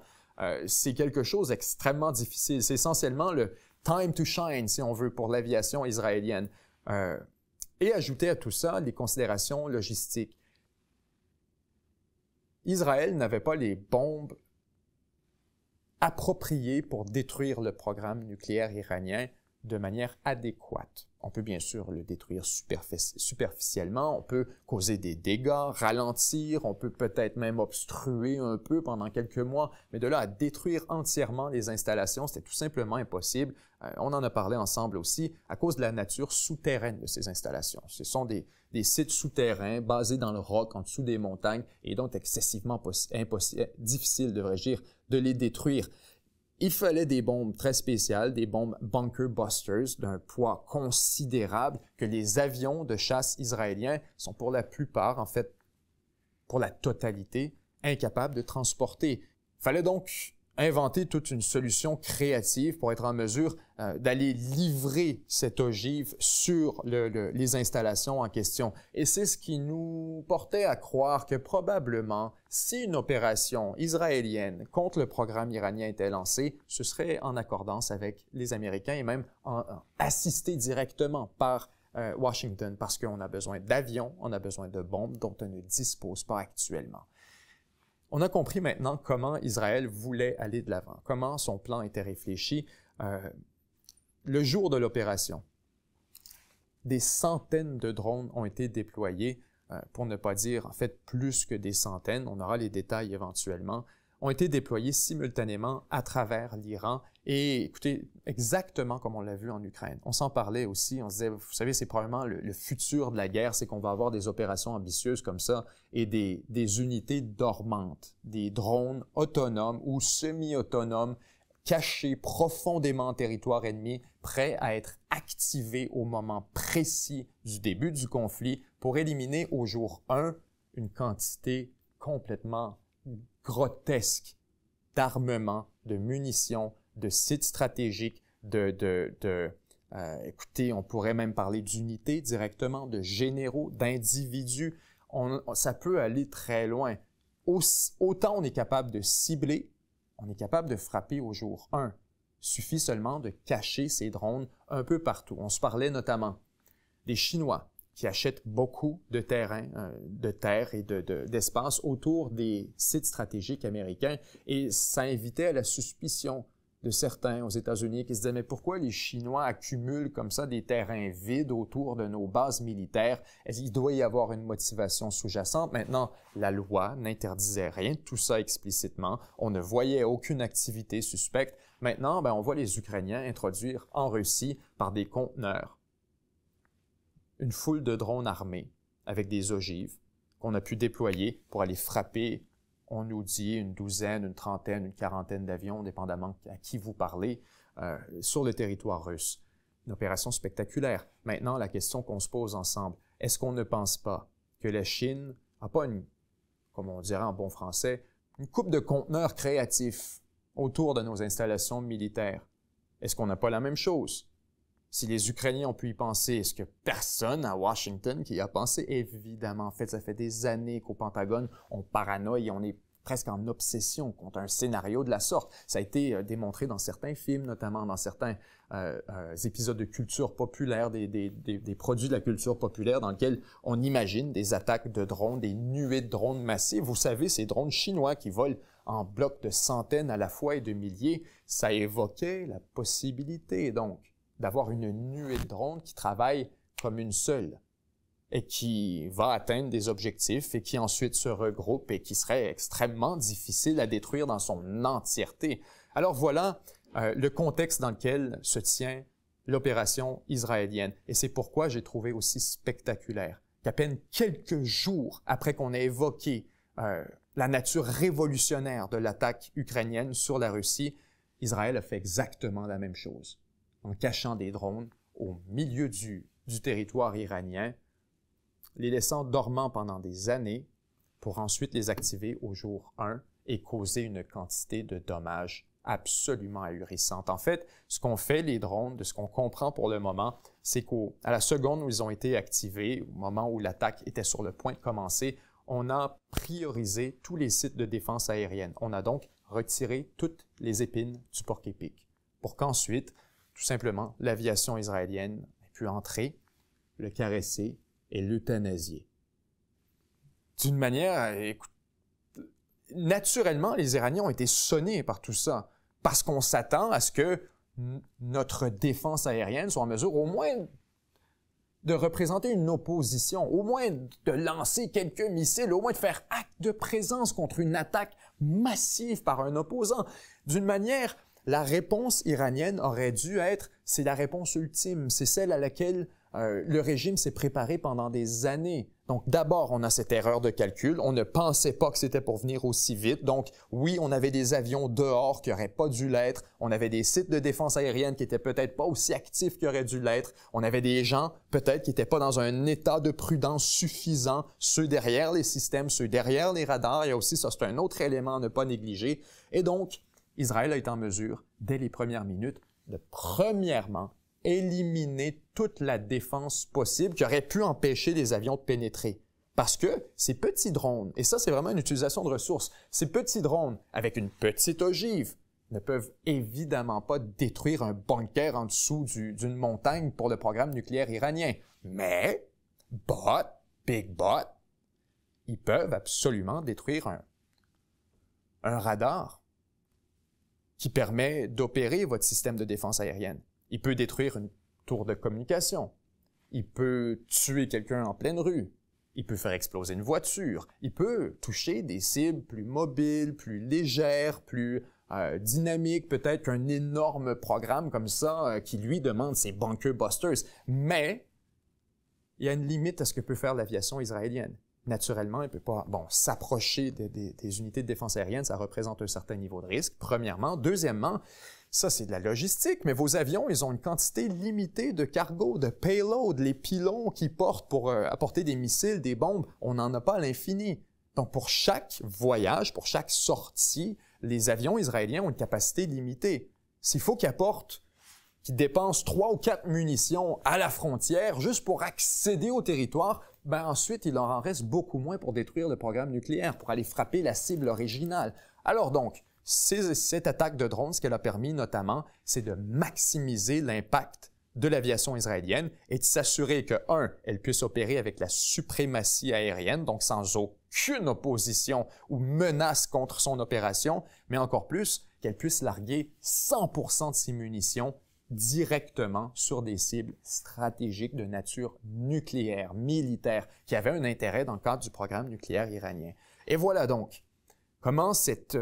C'est quelque chose d'extrêmement difficile. C'est essentiellement le time to shine, si on veut, pour l'aviation israélienne. Et ajouter à tout ça les considérations logistiques. Israël n'avait pas les bombes appropriées pour détruire le programme nucléaire iranien de manière adéquate. On peut bien sûr le détruire superficiellement, on peut causer des dégâts, ralentir, on peut peut-être même obstruer un peu pendant quelques mois, mais de là à détruire entièrement les installations, c'était tout simplement impossible. On en a parlé ensemble aussi à cause de la nature souterraine de ces installations. Ce sont des sites souterrains basés dans le roc, en dessous des montagnes, et donc excessivement difficile, devrais-je dire, de les détruire. Il fallait des bombes très spéciales, des bombes bunker busters d'un poids considérable que les avions de chasse israéliens sont pour la plupart, en fait, pour la totalité, incapables de transporter. Il fallait donc inventer toute une solution créative pour être en mesure d'aller livrer cette ogive sur les installations en question. Et c'est ce qui nous portait à croire que probablement, si une opération israélienne contre le programme iranien était lancée, ce serait en accordance avec les Américains et même assisté directement par Washington, parce qu'on a besoin d'avions, on a besoin de bombes dont on ne dispose pas actuellement. On a compris maintenant comment Israël voulait aller de l'avant, comment son plan était réfléchi. Le jour de l'opération, des centaines de drones ont été déployés, pour ne pas dire en fait plus que des centaines, on aura les détails éventuellement, ont été déployés simultanément à travers l'Iran et écoutez, exactement comme on l'a vu en Ukraine. On s'en parlait aussi, on se disait, vous savez, c'est probablement le futur de la guerre, c'est qu'on va avoir des opérations ambitieuses comme ça et des unités dormantes, des drones autonomes ou semi-autonomes cachés profondément en territoire ennemi, prêts à être activés au moment précis du début du conflit pour éliminer au jour 1 une quantité complètement grotesque d'armements, de munitions, de sites stratégiques, écoutez, on pourrait même parler d'unités directement, de généraux, d'individus. Ça peut aller très loin. Autant on est capable de cibler, on est capable de frapper au jour 1. Suffit seulement de cacher ces drones un peu partout. On se parlait notamment des Chinois qui achètent beaucoup de terrain, de terre et d'espace autour des sites stratégiques américains. Et ça invitait à la suspicion. de certains aux États-Unis qui se disaient « Mais pourquoi les Chinois accumulent comme ça des terrains vides autour de nos bases militaires? Il doit y avoir une motivation sous-jacente. » Maintenant, la loi n'interdisait rien de tout ça explicitement. On ne voyait aucune activité suspecte. Maintenant, on voit les Ukrainiens introduire en Russie par des conteneurs une foule de drones armés avec des ogives qu'on a pu déployer pour aller frapper, on nous dit, une douzaine, une trentaine, une quarantaine d'avions, dépendamment à qui vous parlez, sur le territoire russe. Une opération spectaculaire. Maintenant, la question qu'on se pose ensemble, est-ce qu'on ne pense pas que la Chine n'a pas une, comme on dirait en bon français, une coupe de conteneurs créatifs autour de nos installations militaires? Est-ce qu'on n'a pas la même chose? Si les Ukrainiens ont pu y penser, est-ce que personne à Washington qui y a pensé? Évidemment, en fait, ça fait des années qu'au Pentagone, on paranoïe, on est presque en obsession contre un scénario de la sorte. Ça a été démontré dans certains films, notamment dans certains épisodes de culture populaire, des produits de la culture populaire dans lesquels on imagine des attaques de drones, des nuées de drones massives. Vous savez, ces drones chinois qui volent en blocs de centaines à la fois et de milliers, ça évoquait la possibilité, donc, d'avoir une nuée de drones qui travaille comme une seule et qui va atteindre des objectifs et qui ensuite se regroupe et qui serait extrêmement difficile à détruire dans son entièreté. Alors voilà le contexte dans lequel se tient l'opération israélienne. Et c'est pourquoi j'ai trouvé aussi spectaculaire qu'à peine quelques jours après qu'on ait évoqué la nature révolutionnaire de l'attaque ukrainienne sur la Russie, Israël a fait exactement la même chose, en cachant des drones au milieu du territoire iranien, les laissant dormants pendant des années pour ensuite les activer au jour 1 et causer une quantité de dommages absolument ahurissante. En fait, ce qu'ont fait les drones, de ce qu'on comprend pour le moment, c'est qu'à la seconde où ils ont été activés, au moment où l'attaque était sur le point de commencer, on a priorisé tous les sites de défense aérienne. On a donc retiré toutes les épines du porc-épic pour qu'ensuite, tout simplement, l'aviation israélienne ait pu entrer, le caresser et l'euthanasier. D'une manière, écoute, naturellement, les Iraniens ont été sonnés par tout ça, parce qu'on s'attend à ce que notre défense aérienne soit en mesure au moins de représenter une opposition, au moins de lancer quelques missiles, au moins de faire acte de présence contre une attaque massive par un opposant. D'une manière, la réponse iranienne aurait dû être, c'est la réponse ultime, c'est celle à laquelle le régime s'est préparé pendant des années. Donc d'abord, on a cette erreur de calcul, on ne pensait pas que c'était pour venir aussi vite. Donc oui, on avait des avions dehors qui n'auraient pas dû l'être, on avait des sites de défense aérienne qui étaient peut-être pas aussi actifs qu'ils auraient dû l'être, on avait des gens peut-être qui n'étaient pas dans un état de prudence suffisant, ceux derrière les systèmes, ceux derrière les radars, il y a aussi, ça c'est un autre élément à ne pas négliger. Et donc, Israël a été en mesure, dès les premières minutes, de premièrement éliminer toute la défense possible qui aurait pu empêcher les avions de pénétrer. Parce que ces petits drones, et ça c'est vraiment une utilisation de ressources, ces petits drones avec une petite ogive ne peuvent évidemment pas détruire un bunker en dessous d'une montagne pour le programme nucléaire iranien. Mais, big but, ils peuvent absolument détruire un radar qui permet d'opérer votre système de défense aérienne. Il peut détruire une tour de communication. Il peut tuer quelqu'un en pleine rue. Il peut faire exploser une voiture. Il peut toucher des cibles plus mobiles, plus légères, plus dynamiques, peut-être qu'un énorme programme comme ça qui lui demande ses bunker busters. Mais il y a une limite à ce que peut faire l'aviation israélienne. Naturellement, il ne peut pas s'approcher des unités de défense aérienne, ça représente un certain niveau de risque, premièrement. Deuxièmement, ça, c'est de la logistique, mais vos avions, ils ont une quantité limitée de cargo, de payload, les pylônes qu'ils portent pour apporter des missiles, des bombes, on n'en a pas à l'infini. Donc, pour chaque voyage, pour chaque sortie, les avions israéliens ont une capacité limitée. S'il faut qu'ils dépensent 3 ou 4 munitions à la frontière juste pour accéder au territoire, ensuite, il leur en reste beaucoup moins pour détruire le programme nucléaire, pour aller frapper la cible originale. Alors donc, cette attaque de drone, ce qu'elle a permis notamment, c'est de maximiser l'impact de l'aviation israélienne et de s'assurer que, elle puisse opérer avec la suprématie aérienne, donc sans aucune opposition ou menace contre son opération, mais encore plus, qu'elle puisse larguer 100% de ses munitions directement sur des cibles stratégiques de nature nucléaire, militaire, qui avaient un intérêt dans le cadre du programme nucléaire iranien. Et voilà donc comment cette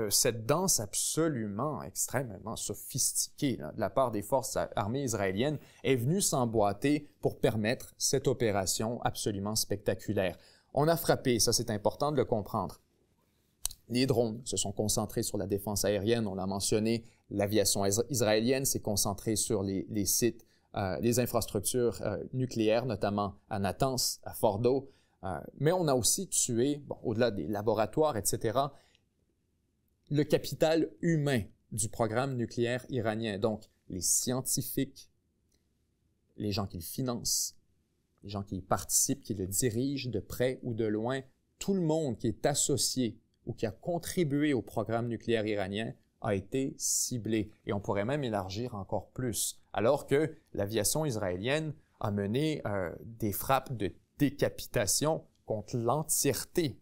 danse absolument extrêmement sophistiquée là, de la part des forces armées israéliennes est venue s'emboîter pour permettre cette opération absolument spectaculaire. On a frappé, ça c'est important de le comprendre. Les drones se sont concentrés sur la défense aérienne, on l'a mentionné. L'aviation israélienne s'est concentrée sur les sites, les infrastructures nucléaires, notamment à Natanz, à Fordo. Mais on a aussi tué, bon, au-delà des laboratoires, etc., le capital humain du programme nucléaire iranien. Donc, les scientifiques, les gens qui le financent, les gens qui y participent, qui le dirigent de près ou de loin, tout le monde qui est associé ou qui a contribué au programme nucléaire iranien a été ciblé. Et on pourrait même élargir encore plus. Alors que l'aviation israélienne a mené des frappes de décapitation contre l'entièreté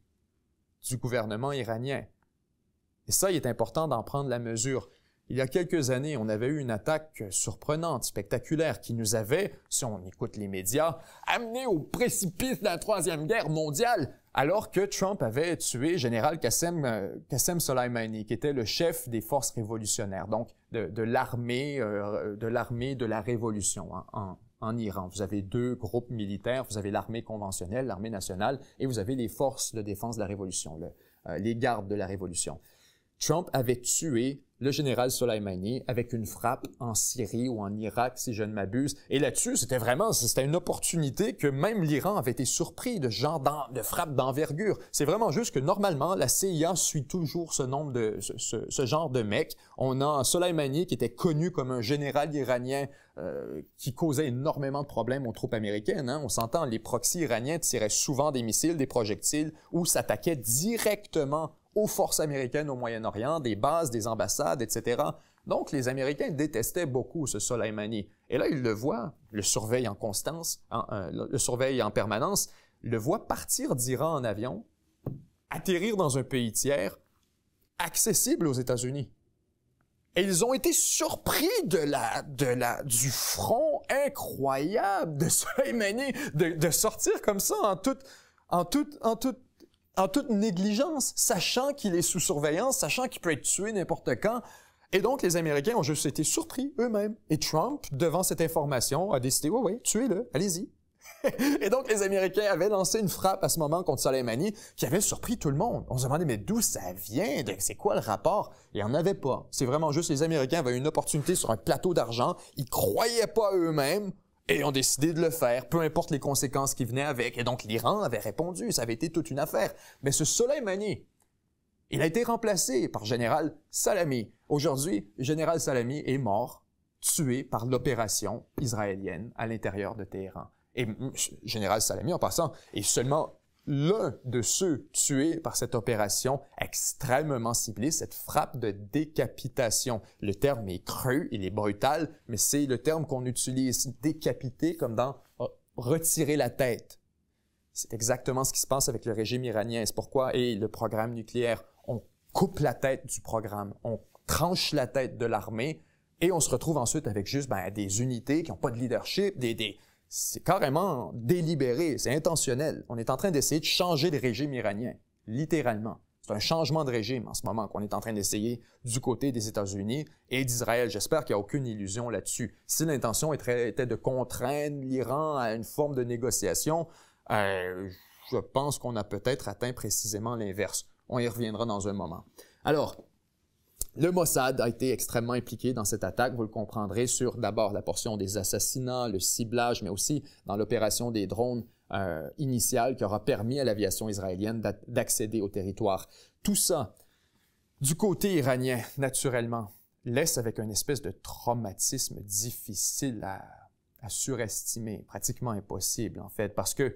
du gouvernement iranien. Et ça, il est important d'en prendre la mesure. Il y a quelques années, on avait eu une attaque surprenante, spectaculaire, qui nous avait, si on écoute les médias, amené au précipice de la Troisième Guerre mondiale, alors que Trump avait tué général Qassem Soleimani, qui était le chef des forces révolutionnaires, donc de l'armée de la révolution en Iran. Vous avez deux groupes militaires, vous avez l'armée conventionnelle, l'armée nationale, et vous avez les forces de défense de la révolution, les gardes de la révolution. Trump avait tué le général Soleimani avec une frappe en Syrie ou en Irak, si je ne m'abuse. Et là-dessus, c'était une opportunité que même l'Iran avait été surpris de ce genre de frappe d'envergure. C'est vraiment juste que normalement, la CIA suit toujours ce genre de mecs. On a Soleimani qui était connu comme un général iranien qui causait énormément de problèmes aux troupes américaines. Hein. On s'entend, les proxys iraniens tiraient souvent des missiles, des projectiles ou s'attaquaient directement aux forces américaines au Moyen-Orient, des bases, des ambassades, etc. Donc, les Américains détestaient beaucoup ce Soleimani. Et là, ils le voient, le surveillent en constance, le surveillent en permanence, le voient partir d'Iran en avion, atterrir dans un pays tiers, accessible aux États-Unis. Et ils ont été surpris du front incroyable de Soleimani, de sortir comme ça en toute négligence, sachant qu'il est sous surveillance, sachant qu'il peut être tué n'importe quand. Et donc, les Américains ont juste été surpris eux-mêmes. Et Trump, devant cette information, a décidé, oui, tuez-le, allez-y. Et donc, les Américains avaient lancé une frappe à ce moment contre Soleimani qui avait surpris tout le monde. On se demandait, mais d'où ça vient? C'est quoi le rapport? Il n'y en avait pas. C'est vraiment juste les Américains avaient une opportunité sur un plateau d'argent. Ils croyaient pas eux-mêmes. Et ont décidé de le faire, peu importe les conséquences qui venaient avec. Et donc, l'Iran avait répondu, ça avait été toute une affaire. Mais ce Soleimani, il a été remplacé par Général Salami. Aujourd'hui, Général Salami est mort, tué par l'opération israélienne à l'intérieur de Téhéran. Et Général Salami, en passant, est seulement l'un de ceux tués par cette opération extrêmement ciblée, cette frappe de décapitation. Le terme est creux, il est brutal, mais c'est le terme qu'on utilise, décapiter, comme dans retirer la tête. C'est exactement ce qui se passe avec le régime iranien. C'est pourquoi, et le programme nucléaire, on coupe la tête du programme, on tranche la tête de l'armée, et on se retrouve ensuite avec juste des unités qui n'ont pas de leadership, c'est carrément délibéré, c'est intentionnel. On est en train d'essayer de changer le régime iranien, littéralement. C'est un changement de régime en ce moment qu'on est en train d'essayer du côté des États-Unis et d'Israël. J'espère qu'il n'y a aucune illusion là-dessus. Si l'intention était de contraindre l'Iran à une forme de négociation, je pense qu'on a peut-être atteint précisément l'inverse. On y reviendra dans un moment. Alors, le Mossad a été extrêmement impliqué dans cette attaque, vous le comprendrez, sur d'abord la portion des assassinats, le ciblage, mais aussi dans l'opération des drones initiale qui aura permis à l'aviation israélienne d'accéder au territoire. Tout ça, du côté iranien, naturellement, laisse avec une espèce de traumatisme difficile à surestimer, pratiquement impossible en fait, parce que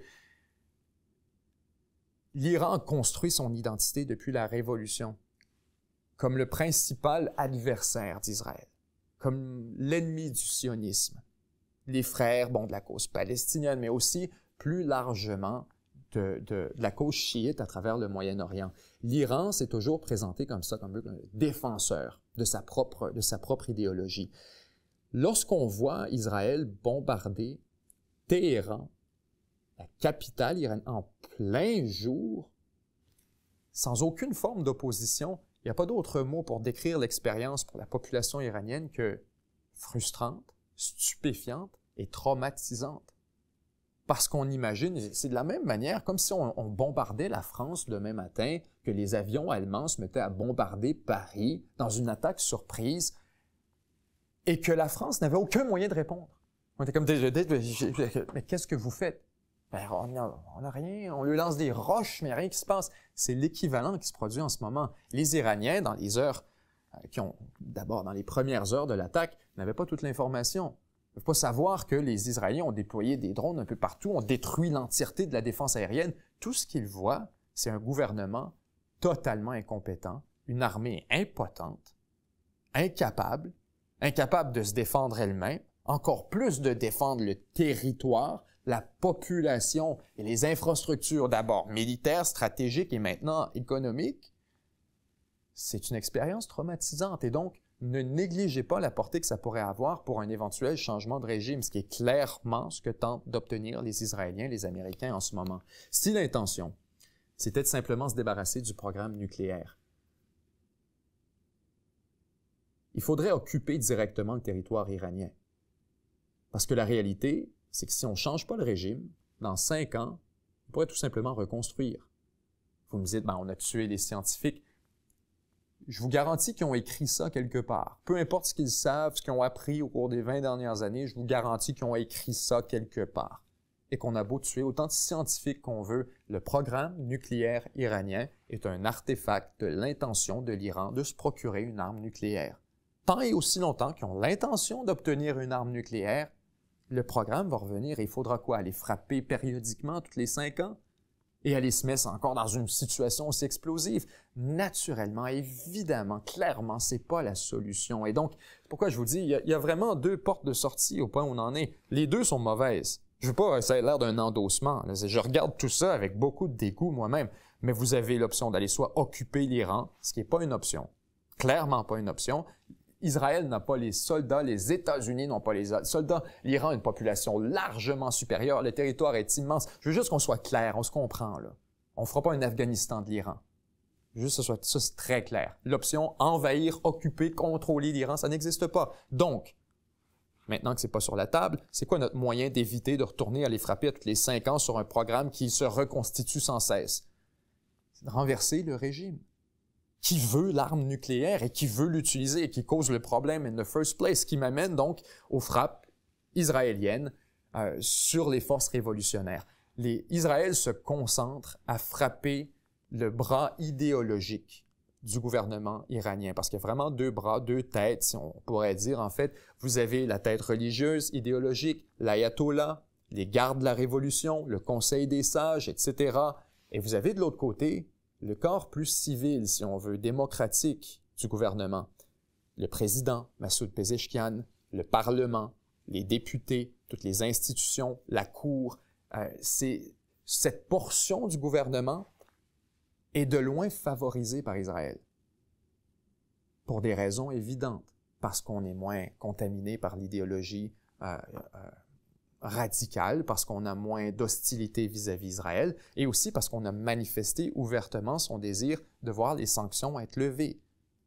l'Iran construit son identité depuis la Révolution comme le principal adversaire d'Israël, comme l'ennemi du sionisme, les frères, de la cause palestinienne, mais aussi plus largement de la cause chiite à travers le Moyen-Orient. L'Iran s'est toujours présenté comme ça, comme un défenseur de sa propre idéologie. Lorsqu'on voit Israël bombarder Téhéran, la capitale iranienne, en plein jour, sans aucune forme d'opposition, il n'y a pas d'autre mot pour décrire l'expérience pour la population iranienne que frustrante, stupéfiante et traumatisante. Parce qu'on imagine, c'est de la même manière, comme si on bombardait la France demain matin, que les avions allemands se mettaient à bombarder Paris dans une attaque surprise, et que la France n'avait aucun moyen de répondre. On était comme, mais qu'est-ce que vous faites? Ben, on n'a rien, on lui lance des roches, mais rien qui se passe. C'est l'équivalent qui se produit en ce moment. Les Iraniens, dans les heures d'abord, dans les premières heures de l'attaque, n'avaient pas toute l'information. Ils ne peuvent pas savoir que les Israéliens ont déployé des drones un peu partout, ont détruit l'entièreté de la défense aérienne. Tout ce qu'ils voient, c'est un gouvernement totalement incompétent, une armée impotente, incapable de se défendre elle-même, encore plus de défendre le territoire, la population et les infrastructures d'abord militaires, stratégiques et maintenant économiques. C'est une expérience traumatisante et donc ne négligez pas la portée que ça pourrait avoir pour un éventuel changement de régime, ce qui est clairement ce que tentent d'obtenir les Israéliens, les Américains en ce moment. Si l'intention, c'était de simplement se débarrasser du programme nucléaire, il faudrait occuper directement le territoire iranien. Parce que la réalité, c'est que si on ne change pas le régime, dans 5 ans, on pourrait tout simplement reconstruire. Vous me dites, on a tué les scientifiques. Je vous garantis qu'ils ont écrit ça quelque part. Peu importe ce qu'ils savent, ce qu'ils ont appris au cours des 20 dernières années, je vous garantis qu'ils ont écrit ça quelque part. Et qu'on a beau tuer autant de scientifiques qu'on veut, le programme nucléaire iranien est un artefact de l'intention de l'Iran de se procurer une arme nucléaire. Tant et aussi longtemps qu'ils ont l'intention d'obtenir une arme nucléaire, le programme va revenir et il faudra quoi? Aller frapper périodiquement, toutes les 5 ans? Et aller se mettre encore dans une situation aussi explosive? Naturellement, évidemment, clairement, c'est pas la solution. Et donc, c'est pourquoi je vous dis, il y a vraiment 2 portes de sortie au point où on en est. Les 2 sont mauvaises. Je veux pas, ça a l'air d'un endossement. Je regarde tout ça avec beaucoup de dégoût moi-même. Mais vous avez l'option d'aller soit occuper l'Iran, ce qui n'est pas une option. Clairement pas une option. Israël n'a pas les soldats, les États-Unis n'ont pas les soldats. L'Iran a une population largement supérieure, le territoire est immense. Je veux juste qu'on soit clair, on se comprend là. On ne fera pas un Afghanistan de l'Iran. Juste que ça c'est très clair. L'option envahir, occuper, contrôler l'Iran, ça n'existe pas. Donc, maintenant que c'est pas sur la table, c'est quoi notre moyen d'éviter de retourner à les frapper à tous les 5 ans sur un programme qui se reconstitue sans cesse? C'est de renverser le régime. Qui veut l'arme nucléaire et qui veut l'utiliser et qui cause le problème in the first place, qui m'amène donc aux frappes israéliennes sur les forces révolutionnaires. Israël se concentre à frapper le bras idéologique du gouvernement iranien, parce qu'il y a vraiment 2 bras, 2 têtes, si on pourrait dire. En fait, vous avez la tête religieuse, idéologique, l'ayatollah, les gardes de la révolution, le conseil des sages, etc. Et vous avez de l'autre côté le corps plus civil, si on veut, démocratique du gouvernement. Le président, Massoud Pezeshkian, le Parlement, les députés, toutes les institutions, la Cour, cette portion du gouvernement est de loin favorisée par Israël. Pour des raisons évidentes, parce qu'on est moins contaminé par l'idéologie radicale, parce qu'on a moins d'hostilité vis-à-vis d'Israël, et aussi parce qu'on a manifesté ouvertement son désir de voir les sanctions être levées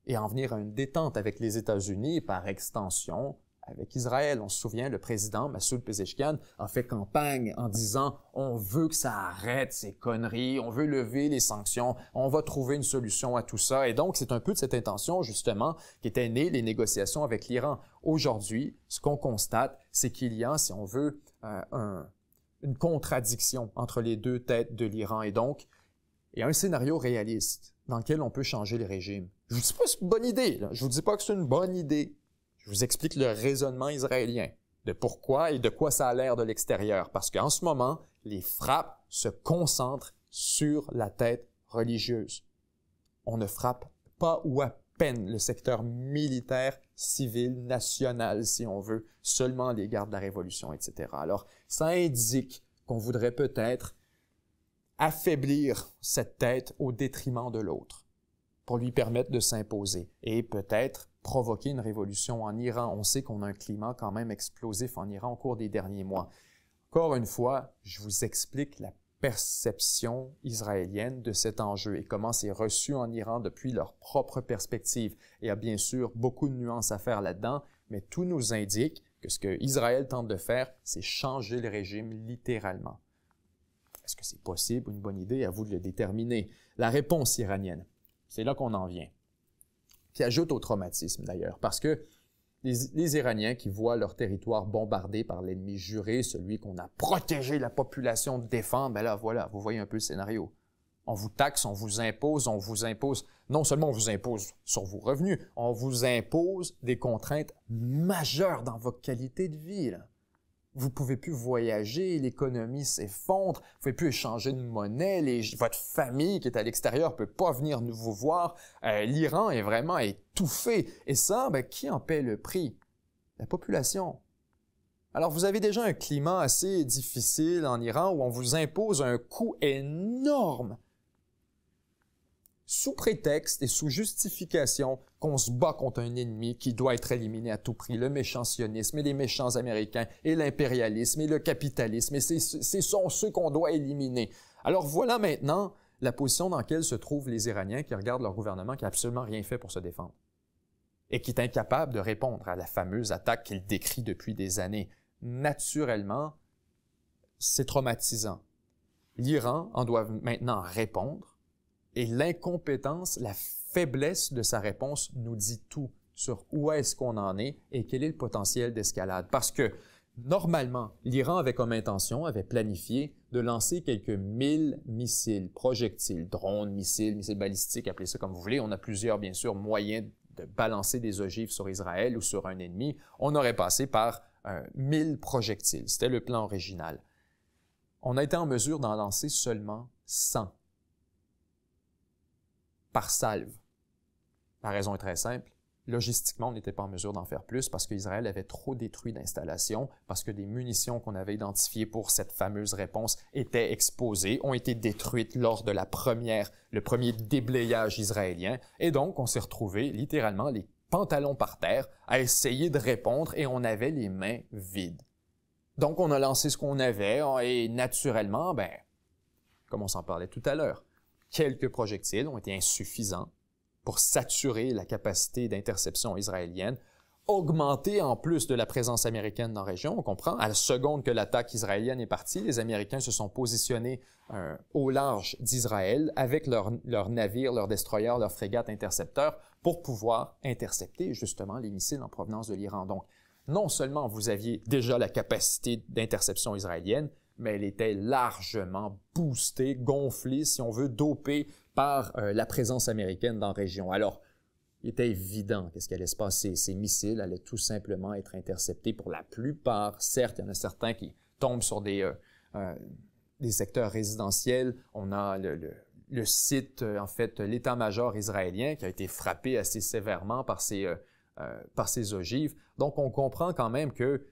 et en venir à une détente avec les États-Unis et par extension avec Israël. On se souvient, le président Massoud Pezeshkian a fait campagne en disant « On veut que ça arrête ces conneries, on veut lever les sanctions, on va trouver une solution à tout ça. » Et donc, c'est un peu de cette intention, justement, qu'étaient nées les négociations avec l'Iran. Aujourd'hui, ce qu'on constate, c'est qu'il y a, si on veut, une contradiction entre les 2 têtes de l'Iran. Et donc, il y a un scénario réaliste dans lequel on peut changer le régime. Je vous dis pas que c'est une bonne idée, là. Je vous dis pas que c'est une bonne idée. Je vous explique le raisonnement israélien, de pourquoi et de quoi ça a l'air de l'extérieur. Parce qu'en ce moment, les frappes se concentrent sur la tête religieuse. On ne frappe pas ou à peine le secteur militaire, civil, national, si on veut, seulement les gardes de la Révolution, etc. Alors, ça indique qu'on voudrait peut-être affaiblir cette tête au détriment de l'autre pour lui permettre de s'imposer et peut-être provoquer une révolution en Iran. On sait qu'on a un climat quand même explosif en Iran au cours des derniers mois. Encore une fois, je vous explique la perception israélienne de cet enjeu et comment c'est reçu en Iran depuis leur propre perspective. Il y a bien sûr beaucoup de nuances à faire là-dedans, mais tout nous indique que ce que Israël tente de faire, c'est changer le régime littéralement. Est-ce que c'est possible ou une bonne idée? À vous de le déterminer. La réponse iranienne, c'est là qu'on en vient, qui ajoute au traumatisme d'ailleurs, parce que les Iraniens qui voient leur territoire bombardé par l'ennemi juré, celui qu'on a protégé la population de défendre, ben là, voilà, vous voyez un peu le scénario. On vous taxe, on vous impose, non seulement on vous impose sur vos revenus, on vous impose des contraintes majeures dans votre qualité de vie, là. Vous ne pouvez plus voyager, l'économie s'effondre, vous ne pouvez plus échanger de monnaie, votre famille qui est à l'extérieur ne peut pas venir vous voir. L'Iran est vraiment étouffé. Et ça, ben, qui en paie le prix? La population. Alors, vous avez déjà un climat assez difficile en Iran où on vous impose un coût énorme sous prétexte et sous justification qu'on se bat contre un ennemi qui doit être éliminé à tout prix, le méchant sionisme et les méchants américains et l'impérialisme et le capitalisme, et ce sont ceux qu'on doit éliminer. Alors voilà maintenant la position dans laquelle se trouvent les Iraniens qui regardent leur gouvernement qui n'a absolument rien fait pour se défendre et qui est incapable de répondre à la fameuse attaque qu'il décrit depuis des années. Naturellement, c'est traumatisant. L'Iran en doit maintenant répondre. Et l'incompétence, la faiblesse de sa réponse nous dit tout sur où est-ce qu'on en est et quel est le potentiel d'escalade. Parce que, normalement, l'Iran avait comme intention, avait planifié de lancer quelques 1000 missiles, projectiles, drones, missiles balistiques, appelez ça comme vous voulez. On a plusieurs, bien sûr, moyens de balancer des ogives sur Israël ou sur un ennemi. On aurait passé par 1000 projectiles. C'était le plan original. On a été en mesure d'en lancer seulement 100. Par salve. La raison est très simple. Logistiquement, on n'était pas en mesure d'en faire plus parce qu'Israël avait trop détruit d'installations, parce que des munitions qu'on avait identifiées pour cette fameuse réponse étaient exposées, ont été détruites lors de le premier déblayage israélien. Et donc, on s'est retrouvé littéralement les pantalons par terre à essayer de répondre et on avait les mains vides. Donc, on a lancé ce qu'on avait et naturellement, comme on s'en parlait tout à l'heure, quelques projectiles ont été insuffisants pour saturer la capacité d'interception israélienne, augmenter en plus de la présence américaine dans la région. On comprend, à la seconde que l'attaque israélienne est partie, les Américains se sont positionnés au large d'Israël avec leurs navires, leurs destroyers, leurs frégates intercepteurs pour pouvoir intercepter justement les missiles en provenance de l'Iran. Donc, non seulement vous aviez déjà la capacité d'interception israélienne, mais elle était largement boostée, gonflée, si on veut, dopée par la présence américaine dans la région. Alors, il était évident qu'est-ce qui allait se passer. Ces missiles allaient tout simplement être interceptés pour la plupart. Certes, il y en a certains qui tombent sur des secteurs résidentiels. On a le site, en fait, l'état-major israélien qui a été frappé assez sévèrement par ces ogives. Donc, on comprend quand même que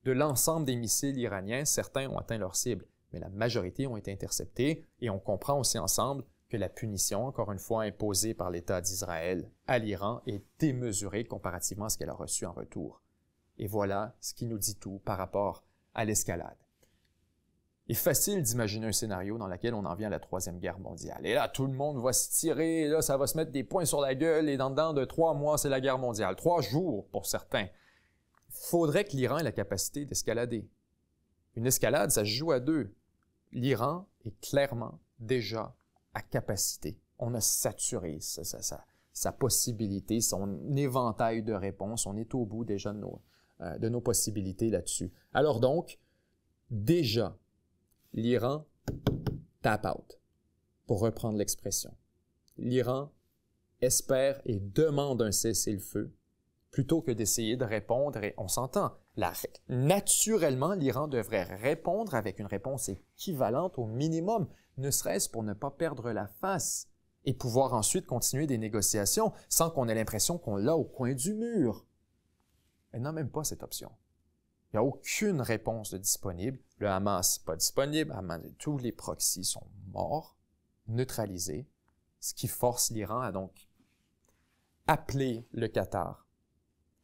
de l'ensemble des missiles iraniens, certains ont atteint leur cible, mais la majorité ont été interceptés et on comprend aussi ensemble que la punition, encore une fois imposée par l'État d'Israël à l'Iran, est démesurée comparativement à ce qu'elle a reçu en retour. Et voilà ce qui nous dit tout par rapport à l'escalade. Il est facile d'imaginer un scénario dans lequel on en vient à la Troisième Guerre mondiale. Et là, tout le monde va se tirer, là, ça va se mettre des poings sur la gueule, et dans dedans de 3 mois, c'est la guerre mondiale. 3 jours pour certains. Faudrait que l'Iran ait la capacité d'escalader. Une escalade, ça se joue à 2. L'Iran est clairement déjà à capacité. On a saturé sa possibilité, son éventail de réponses. On est au bout déjà de nos possibilités là-dessus. Alors donc, déjà, l'Iran tap out, pour reprendre l'expression. L'Iran espère et demande un cessez-le-feu plutôt que d'essayer de répondre, et on s'entend, naturellement, l'Iran devrait répondre avec une réponse équivalente au minimum, ne serait-ce pour ne pas perdre la face et pouvoir ensuite continuer des négociations sans qu'on ait l'impression qu'on l'a au coin du mur. Elle n'a même pas cette option. Il n'y a aucune réponse de disponible. Le Hamas, pas disponible. Tous les proxys sont morts, neutralisés, ce qui force l'Iran à donc appeler le Qatar,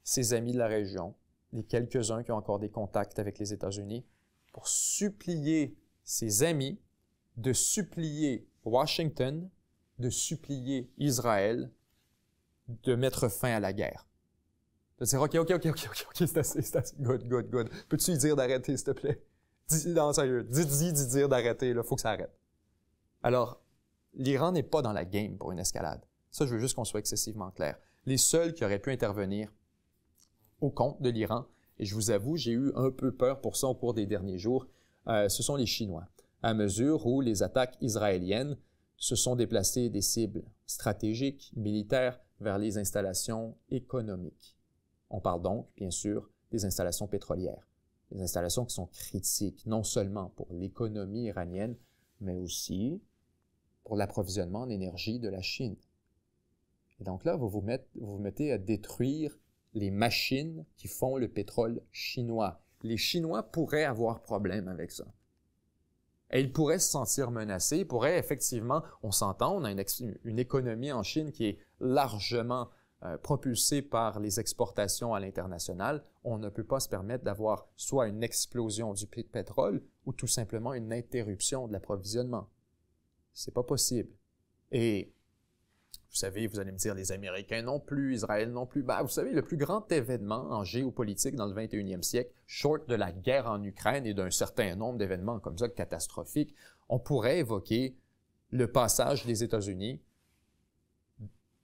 ses amis de la région, les quelques-uns qui ont encore des contacts avec les États-Unis, pour supplier ses amis, de supplier Washington, de supplier Israël de mettre fin à la guerre. De dire, OK, c'est assez, good. Peux-tu lui dire d'arrêter, s'il te plaît? Non, sérieux, dis dire d'arrêter, il faut que ça arrête. Alors, l'Iran n'est pas dans la game pour une escalade. Ça, je veux juste qu'on soit excessivement clair. Les seuls qui auraient pu intervenir au compte de l'Iran, et je vous avoue, j'ai eu un peu peur pour ça au cours des derniers jours, ce sont les Chinois, à mesure où les attaques israéliennes se sont déplacées des cibles stratégiques, militaires, vers les installations économiques. On parle donc, bien sûr, des installations pétrolières, des installations qui sont critiques, non seulement pour l'économie iranienne, mais aussi pour l'approvisionnement en énergie de la Chine. Et donc là, vous vous mettez à détruire les machines qui font le pétrole chinois. Les Chinois pourraient avoir problème avec ça. Et ils pourraient se sentir menacés, ils pourraient effectivement, on s'entend, on a une économie en Chine qui est largement propulsée par les exportations à l'international. On ne peut pas se permettre d'avoir soit une explosion du prix de pétrole ou tout simplement une interruption de l'approvisionnement. C'est pas possible. Et vous savez, vous allez me dire, les Américains non plus, Israël non plus. Ben, vous savez, le plus grand événement en géopolitique dans le 21e siècle, short de la guerre en Ukraine et d'un certain nombre d'événements comme ça catastrophiques, on pourrait évoquer le passage des États-Unis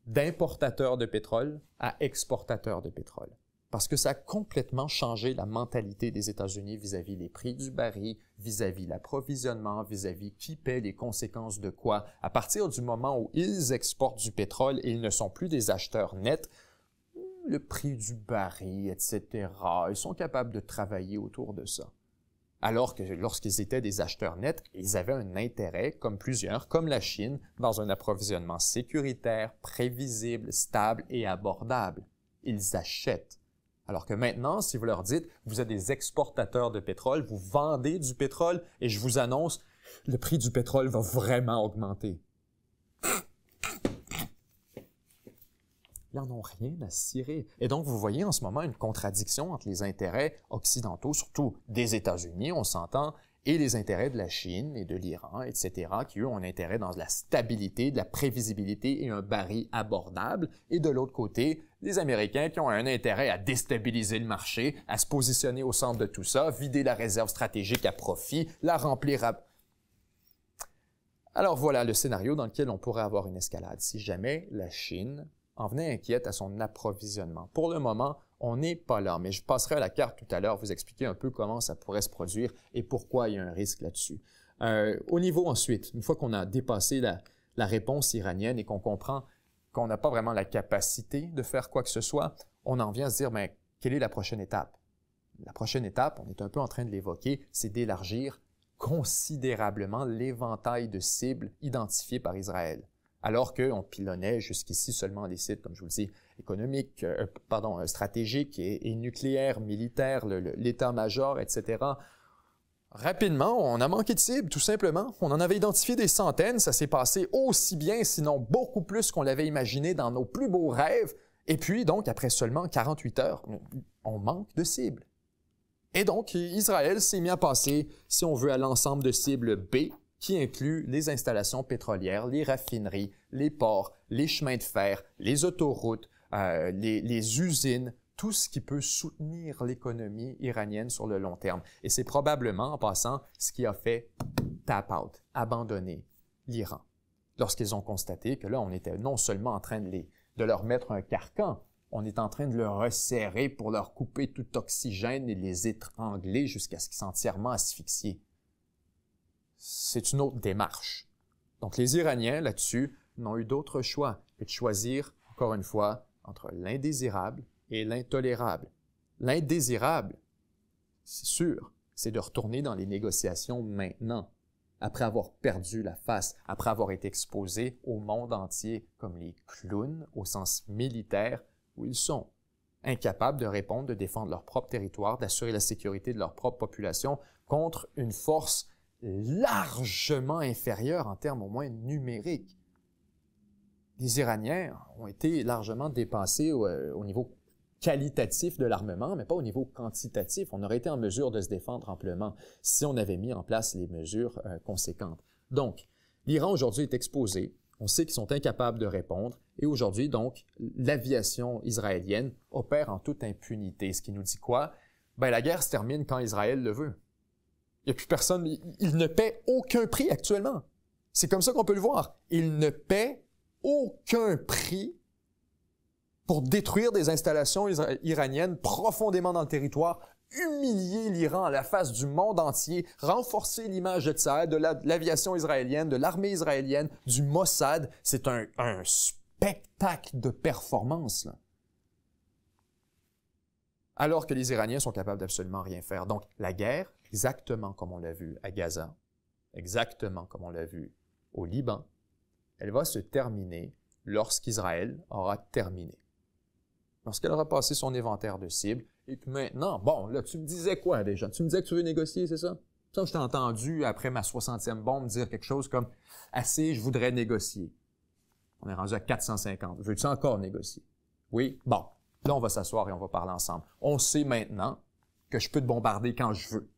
d'importateurs de pétrole à exportateurs de pétrole. Parce que ça a complètement changé la mentalité des États-Unis vis-à-vis les prix du baril, vis-à-vis l'approvisionnement, vis-à-vis qui paie les conséquences de quoi. À partir du moment où ils exportent du pétrole et ils ne sont plus des acheteurs nets, le prix du baril, etc., ils sont capables de travailler autour de ça. Alors que lorsqu'ils étaient des acheteurs nets, ils avaient un intérêt, comme plusieurs, comme la Chine, dans un approvisionnement sécuritaire, prévisible, stable et abordable. Ils achètent. Alors que maintenant, si vous leur dites, vous êtes des exportateurs de pétrole, vous vendez du pétrole, et je vous annonce, le prix du pétrole va vraiment augmenter. Ils n'en ont rien à cirer. Et donc, vous voyez en ce moment une contradiction entre les intérêts occidentaux, surtout des États-Unis, on s'entend, et les intérêts de la Chine et de l'Iran, etc., qui, eux, ont un intérêt dans la stabilité, de la prévisibilité et un baril abordable. Et de l'autre côté, les Américains qui ont un intérêt à déstabiliser le marché, à se positionner au centre de tout ça, vider la réserve stratégique à profit, la remplir à... Alors voilà le scénario dans lequel on pourrait avoir une escalade. Si jamais la Chine en venait inquiète à son approvisionnement. Pour le moment, on n'est pas là, mais je passerai à la carte tout à l'heure, vous expliquer un peu comment ça pourrait se produire et pourquoi il y a un risque là-dessus. Au niveau ensuite, une fois qu'on a dépassé la réponse iranienne et qu'on comprend qu'on n'a pas vraiment la capacité de faire quoi que ce soit, on en vient à se dire, mais quelle est la prochaine étape? La prochaine étape, on est un peu en train de l'évoquer, c'est d'élargir considérablement l'éventail de cibles identifiées par Israël. Alors qu'on pilonnait jusqu'ici seulement les sites, comme je vous le dis, économiques, stratégiques et nucléaires, militaires, l'état-major, etc. Rapidement, on a manqué de cibles, tout simplement. On en avait identifié des centaines, ça s'est passé aussi bien, sinon beaucoup plus qu'on l'avait imaginé dans nos plus beaux rêves. Et puis, donc, après seulement 48 heures, on manque de cibles. Et donc, Israël s'est mis à passer, si on veut, à l'ensemble de cibles B, qui inclut les installations pétrolières, les raffineries, les ports, les chemins de fer, les autoroutes, les usines, tout ce qui peut soutenir l'économie iranienne sur le long terme. Et c'est probablement, en passant, ce qui a fait tap out, abandonner l'Iran. Lorsqu'ils ont constaté que là, on était non seulement en train de leur mettre un carcan, on est en train de le resserrer pour leur couper tout oxygène et les étrangler jusqu'à ce qu'ils soient entièrement asphyxiés. C'est une autre démarche. Donc, les Iraniens, là-dessus, n'ont eu d'autre choix que de choisir, encore une fois, entre l'indésirable et l'intolérable. L'indésirable, c'est sûr, c'est de retourner dans les négociations maintenant, après avoir perdu la face, après avoir été exposés au monde entier comme les clowns, au sens militaire, où ils sont. incapables de répondre, de défendre leur propre territoire, d'assurer la sécurité de leur propre population contre une force largement inférieure en termes au moins numériques. Les Iraniens ont été largement dépassés au niveau qualitatif de l'armement, mais pas au niveau quantitatif. On aurait été en mesure de se défendre amplement si on avait mis en place les mesures conséquentes. Donc, l'Iran aujourd'hui est exposé. On sait qu'ils sont incapables de répondre. Et aujourd'hui, donc, l'aviation israélienne opère en toute impunité. Ce qui nous dit quoi? Ben, la guerre se termine quand Israël le veut. Il n'y a plus personne. Il ne paie aucun prix actuellement. C'est comme ça qu'on peut le voir. Il ne paie aucun prix pour détruire des installations iraniennes profondément dans le territoire, humilier l'Iran à la face du monde entier, renforcer l'image de Tsahal, de l'aviation israélienne, de l'armée israélienne, du Mossad. C'est un spectacle de performance, là. Alors que les Iraniens sont capables d'absolument rien faire. Donc, la guerre, exactement comme on l'a vu à Gaza, exactement comme on l'a vu au Liban, elle va se terminer lorsqu'Israël aura terminé. Lorsqu'elle aura passé son inventaire de cibles, et que maintenant, bon, là, tu me disais quoi déjà? Tu me disais que tu veux négocier, c'est ça? Ça, je t'ai entendu, après ma 60e bombe, dire quelque chose comme « Assez, je voudrais négocier ». On est rendu à 450. Veux-tu encore négocier? Oui? Bon. Là, on va s'asseoir et on va parler ensemble. On sait maintenant que je peux te bombarder quand je veux.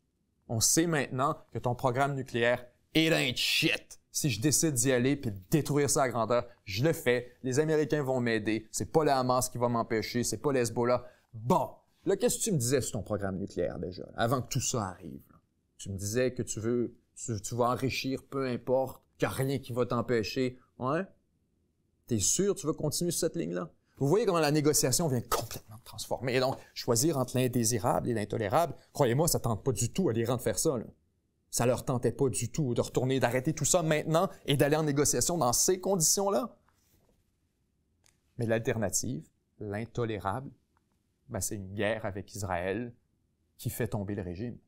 On sait maintenant que ton programme nucléaire, it ain't shit. Si je décide d'y aller puis de détruire ça à grandeur, je le fais. Les Américains vont m'aider. C'est pas la Hamas qui va m'empêcher. C'est pas l'Hezbollah. Bon. Là, qu'est-ce que tu me disais sur ton programme nucléaire déjà, avant que tout ça arrive? Là? Tu me disais que tu vas enrichir, peu importe, qu'il n'y a rien qui va t'empêcher. Ouais? T'es sûr que tu veux continuer sur cette ligne-là? Vous voyez comment la négociation vient complètement transformer. Et donc, choisir entre l'indésirable et l'intolérable, croyez-moi, ça ne tente pas du tout à l'Iran de faire ça, là. Ça leur tentait pas du tout de retourner, d'arrêter tout ça maintenant et d'aller en négociation dans ces conditions-là. Mais l'alternative, l'intolérable, ben c'est une guerre avec Israël qui fait tomber le régime.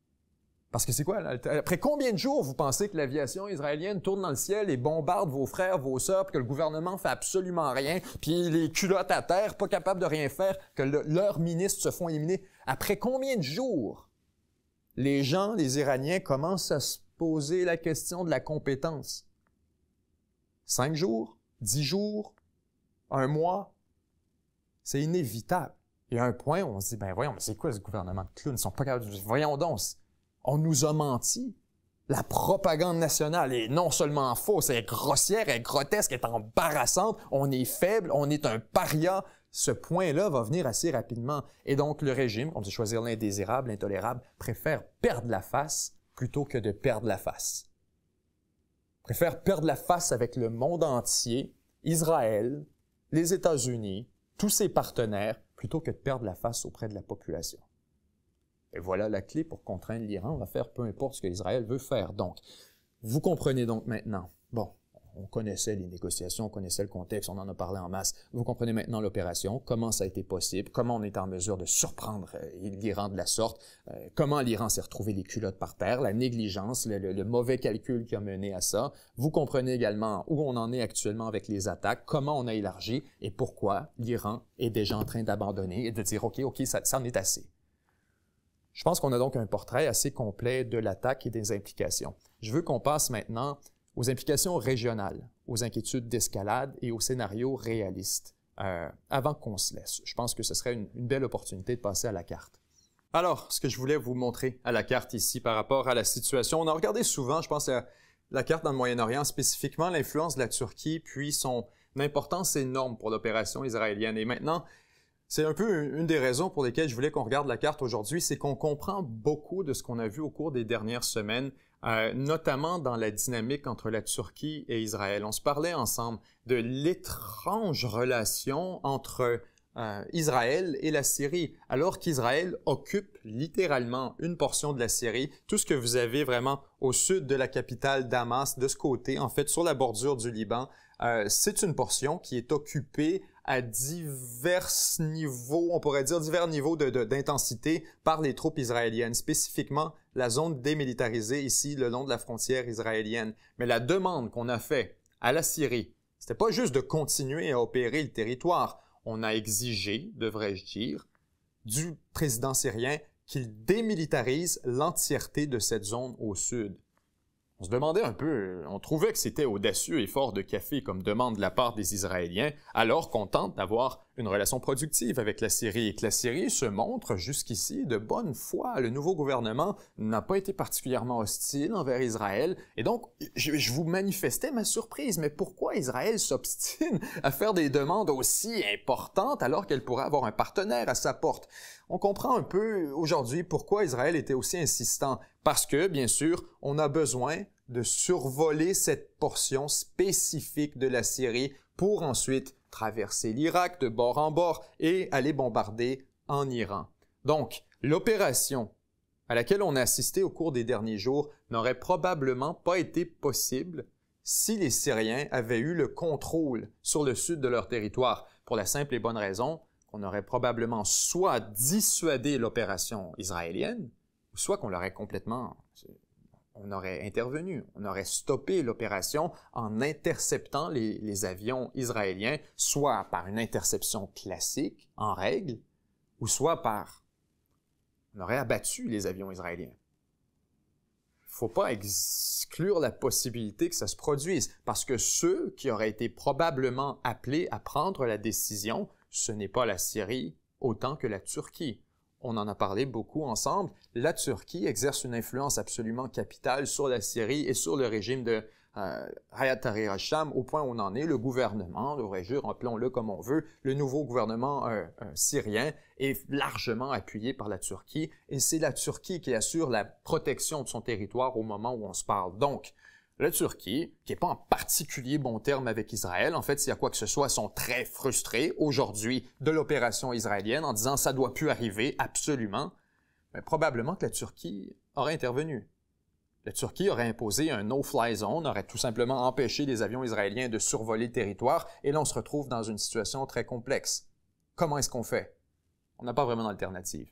Parce que c'est quoi? Après combien de jours vous pensez que l'aviation israélienne tourne dans le ciel et bombarde vos frères, vos sœurs, puis que le gouvernement fait absolument rien, puis les culottes à terre, pas capables de rien faire, que leurs ministres se font éliminer? Après combien de jours les gens, les Iraniens, commencent à se poser la question de la compétence? 5 jours? 10 jours? 1 mois? C'est inévitable. Il y a un point où on se dit, ben voyons, mais c'est quoi ce gouvernement de clowns? Ils sont pas capables de... Voyons donc, on nous a menti. La propagande nationale est non seulement fausse, elle est grossière, elle est grotesque, elle est embarrassante, on est faible, on est un paria. Ce point-là va venir assez rapidement. Et donc, le régime, on dit choisir l'indésirable, l'intolérable, préfère perdre la face plutôt que de perdre la face. Préfère perdre la face avec le monde entier, Israël, les États-Unis, tous ses partenaires, plutôt que de perdre la face auprès de la population. Et voilà la clé pour contraindre l'Iran à faire peu importe ce que Israël veut faire. Donc, vous comprenez donc maintenant, bon, on connaissait les négociations, on connaissait le contexte, on en a parlé en masse. Vous comprenez maintenant l'opération, comment ça a été possible, comment on est en mesure de surprendre l'Iran de la sorte, comment l'Iran s'est retrouvé les culottes par terre, la négligence, le mauvais calcul qui a mené à ça. Vous comprenez également où on en est actuellement avec les attaques, comment on a élargi et pourquoi l'Iran est déjà en train d'abandonner et de dire « OK, ça en est assez ». Je pense qu'on a donc un portrait assez complet de l'attaque et des implications. Je veux qu'on passe maintenant aux implications régionales, aux inquiétudes d'escalade et aux scénarios réalistes, avant qu'on se laisse. Je pense que ce serait une belle opportunité de passer à la carte. Alors, ce que je voulais vous montrer à la carte ici par rapport à la situation, on a regardé souvent, je pense, la carte dans le Moyen-Orient, spécifiquement l'influence de la Turquie, puis son importance énorme pour l'opération israélienne. Et maintenant, c'est un peu une des raisons pour lesquelles je voulais qu'on regarde la carte aujourd'hui, c'est qu'on comprend beaucoup de ce qu'on a vu au cours des dernières semaines, notamment dans la dynamique entre la Turquie et Israël. On se parlait ensemble de l'étrange relation entre Israël et la Syrie, alors qu'Israël occupe littéralement une portion de la Syrie. Tout ce que vous avez vraiment au sud de la capitale Damas, de ce côté, en fait, sur la bordure du Liban, c'est une portion qui est occupée à divers niveaux, on pourrait dire divers niveaux d'intensité par les troupes israéliennes, spécifiquement la zone démilitarisée ici, le long de la frontière israélienne. Mais la demande qu'on a faite à la Syrie, c'était pas juste de continuer à opérer le territoire. On a exigé, devrais-je dire, du président syrien qu'il démilitarise l'entièreté de cette zone au sud. On se demandait un peu, on trouvait que c'était audacieux et fort de café comme demande de la part des Israéliens, alors qu'on tente d'avoir une relation productive avec la Syrie et que la Syrie se montre jusqu'ici de bonne foi. Le nouveau gouvernement n'a pas été particulièrement hostile envers Israël et donc je vous manifestais ma surprise. Mais pourquoi Israël s'obstine à faire des demandes aussi importantes alors qu'elle pourrait avoir un partenaire à sa porte? On comprend un peu aujourd'hui pourquoi Israël était aussi insistant. Parce que, bien sûr, on a besoin de survoler cette portion spécifique de la Syrie pour ensuite traverser l'Irak de bord en bord et aller bombarder en Iran. Donc, l'opération à laquelle on a assisté au cours des derniers jours n'aurait probablement pas été possible si les Syriens avaient eu le contrôle sur le sud de leur territoire, pour la simple et bonne raison qu'on aurait probablement soit dissuadé l'opération israélienne, soit qu'on l'aurait on aurait intervenu, on aurait stoppé l'opération en interceptant les avions israéliens, soit par une interception classique, en règle, ou soit on aurait abattu les avions israéliens. Il ne faut pas exclure la possibilité que ça se produise, parce que ceux qui auraient été probablement appelés à prendre la décision, ce n'est pas la Syrie autant que la Turquie. On en a parlé beaucoup ensemble. La Turquie exerce une influence absolument capitale sur la Syrie et sur le régime de Hayat Tahrir al-Sham, au point où on en est. Le gouvernement, le régime, appelons-le comme on veut, le nouveau gouvernement syrien est largement appuyé par la Turquie et c'est la Turquie qui assure la protection de son territoire au moment où on se parle. Donc, la Turquie, qui n'est pas en particulier bon terme avec Israël, en fait, s'il y a quoi que ce soit, sont très frustrés aujourd'hui de l'opération israélienne en disant « ça doit plus arriver, absolument », mais probablement que la Turquie aurait intervenu. La Turquie aurait imposé un no-fly zone, aurait tout simplement empêché les avions israéliens de survoler le territoire, et là on se retrouve dans une situation très complexe. Comment est-ce qu'on fait? On n'a pas vraiment d'alternative.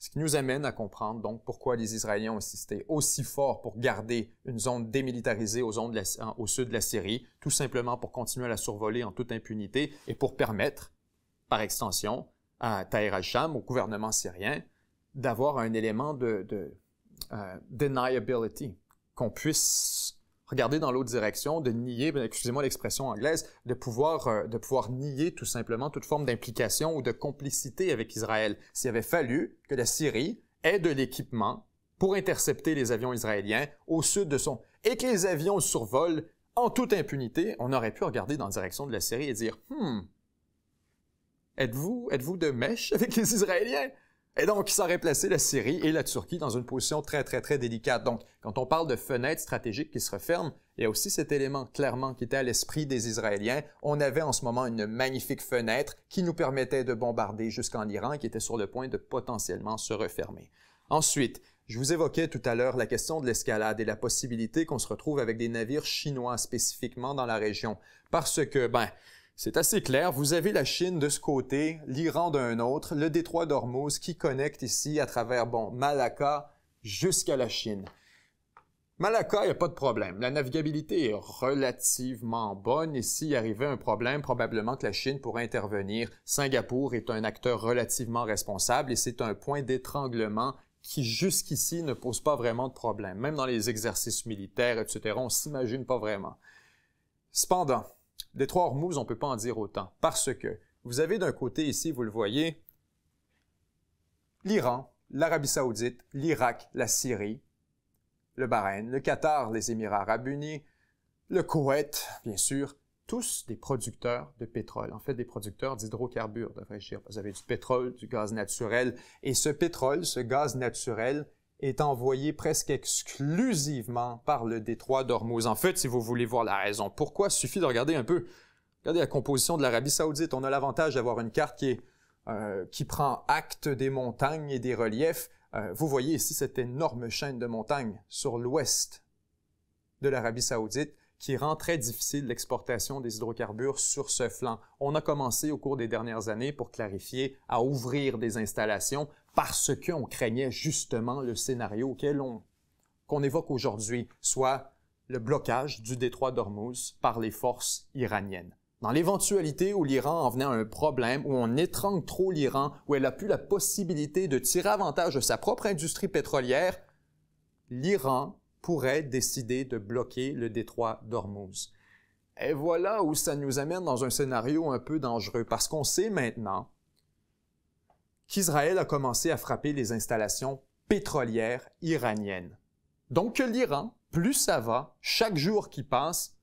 Ce qui nous amène à comprendre donc pourquoi les Israéliens ont insisté aussi fort pour garder une zone démilitarisée au sud de la Syrie, tout simplement pour continuer à la survoler en toute impunité et pour permettre, par extension, à Tahrir al-Sham, au gouvernement syrien, d'avoir un élément de deniability, qu'on puisse regarder dans l'autre direction, de nier, excusez-moi l'expression anglaise, de pouvoir nier tout simplement toute forme d'implication ou de complicité avec Israël. S'il avait fallu que la Syrie ait de l'équipement pour intercepter les avions israéliens au sud de son... et que les avions survolent en toute impunité, on aurait pu regarder dans la direction de la Syrie et dire « Êtes-vous de mèche avec les Israéliens? » Et donc, ça aurait placé la Syrie et la Turquie dans une position très, très, très délicate. Donc, quand on parle de fenêtres stratégiques qui se referment, il y a aussi cet élément clairement qui était à l'esprit des Israéliens. On avait en ce moment une magnifique fenêtre qui nous permettait de bombarder jusqu'en Iran, qui était sur le point de potentiellement se refermer. Ensuite, je vous évoquais tout à l'heure la question de l'escalade et la possibilité qu'on se retrouve avec des navires chinois spécifiquement dans la région. Parce que, c'est assez clair, vous avez la Chine de ce côté, l'Iran d'un autre, le détroit d'Ormuz qui connecte ici à travers, Malacca jusqu'à la Chine. Malacca, il n'y a pas de problème. La navigabilité est relativement bonne et s'il arrivait un problème, probablement que la Chine pourrait intervenir. Singapour est un acteur relativement responsable et c'est un point d'étranglement qui jusqu'ici ne pose pas vraiment de problème. Même dans les exercices militaires, etc., on ne s'imagine pas vraiment. Cependant, détroit Ormuz, on ne peut pas en dire autant, parce que vous avez d'un côté ici, vous le voyez, l'Iran, l'Arabie saoudite, l'Irak, la Syrie, le Bahreïn, le Qatar, les Émirats arabes unis, le Koweït, bien sûr, tous des producteurs de pétrole, en fait des producteurs d'hydrocarbures, devrais-je dire. Vous avez du pétrole, du gaz naturel, et ce pétrole, ce gaz naturel, est envoyé presque exclusivement par le détroit d'Ormuz. En fait, si vous voulez voir la raison, pourquoi, il suffit de regarder un peu. Regardez la composition de l'Arabie saoudite. On a l'avantage d'avoir une carte qui prend acte des montagnes et des reliefs. Vous voyez ici cette énorme chaîne de montagnes sur l'ouest de l'Arabie saoudite qui rend très difficile l'exportation des hydrocarbures sur ce flanc. On a commencé au cours des dernières années, pour clarifier, à ouvrir des installations parce qu'on craignait justement le scénario qu'on évoque aujourd'hui, soit le blocage du détroit d'Ormuz par les forces iraniennes. Dans l'éventualité où l'Iran en venait à un problème, où on étrangle trop l'Iran, où elle n'a plus la possibilité de tirer avantage de sa propre industrie pétrolière, l'Iran pourrait décider de bloquer le détroit d'Ormuz. Et voilà où ça nous amène dans un scénario un peu dangereux, parce qu'on sait maintenant qu'Israël a commencé à frapper les installations pétrolières iraniennes. Donc que l'Iran, plus ça va, chaque jour qui passe,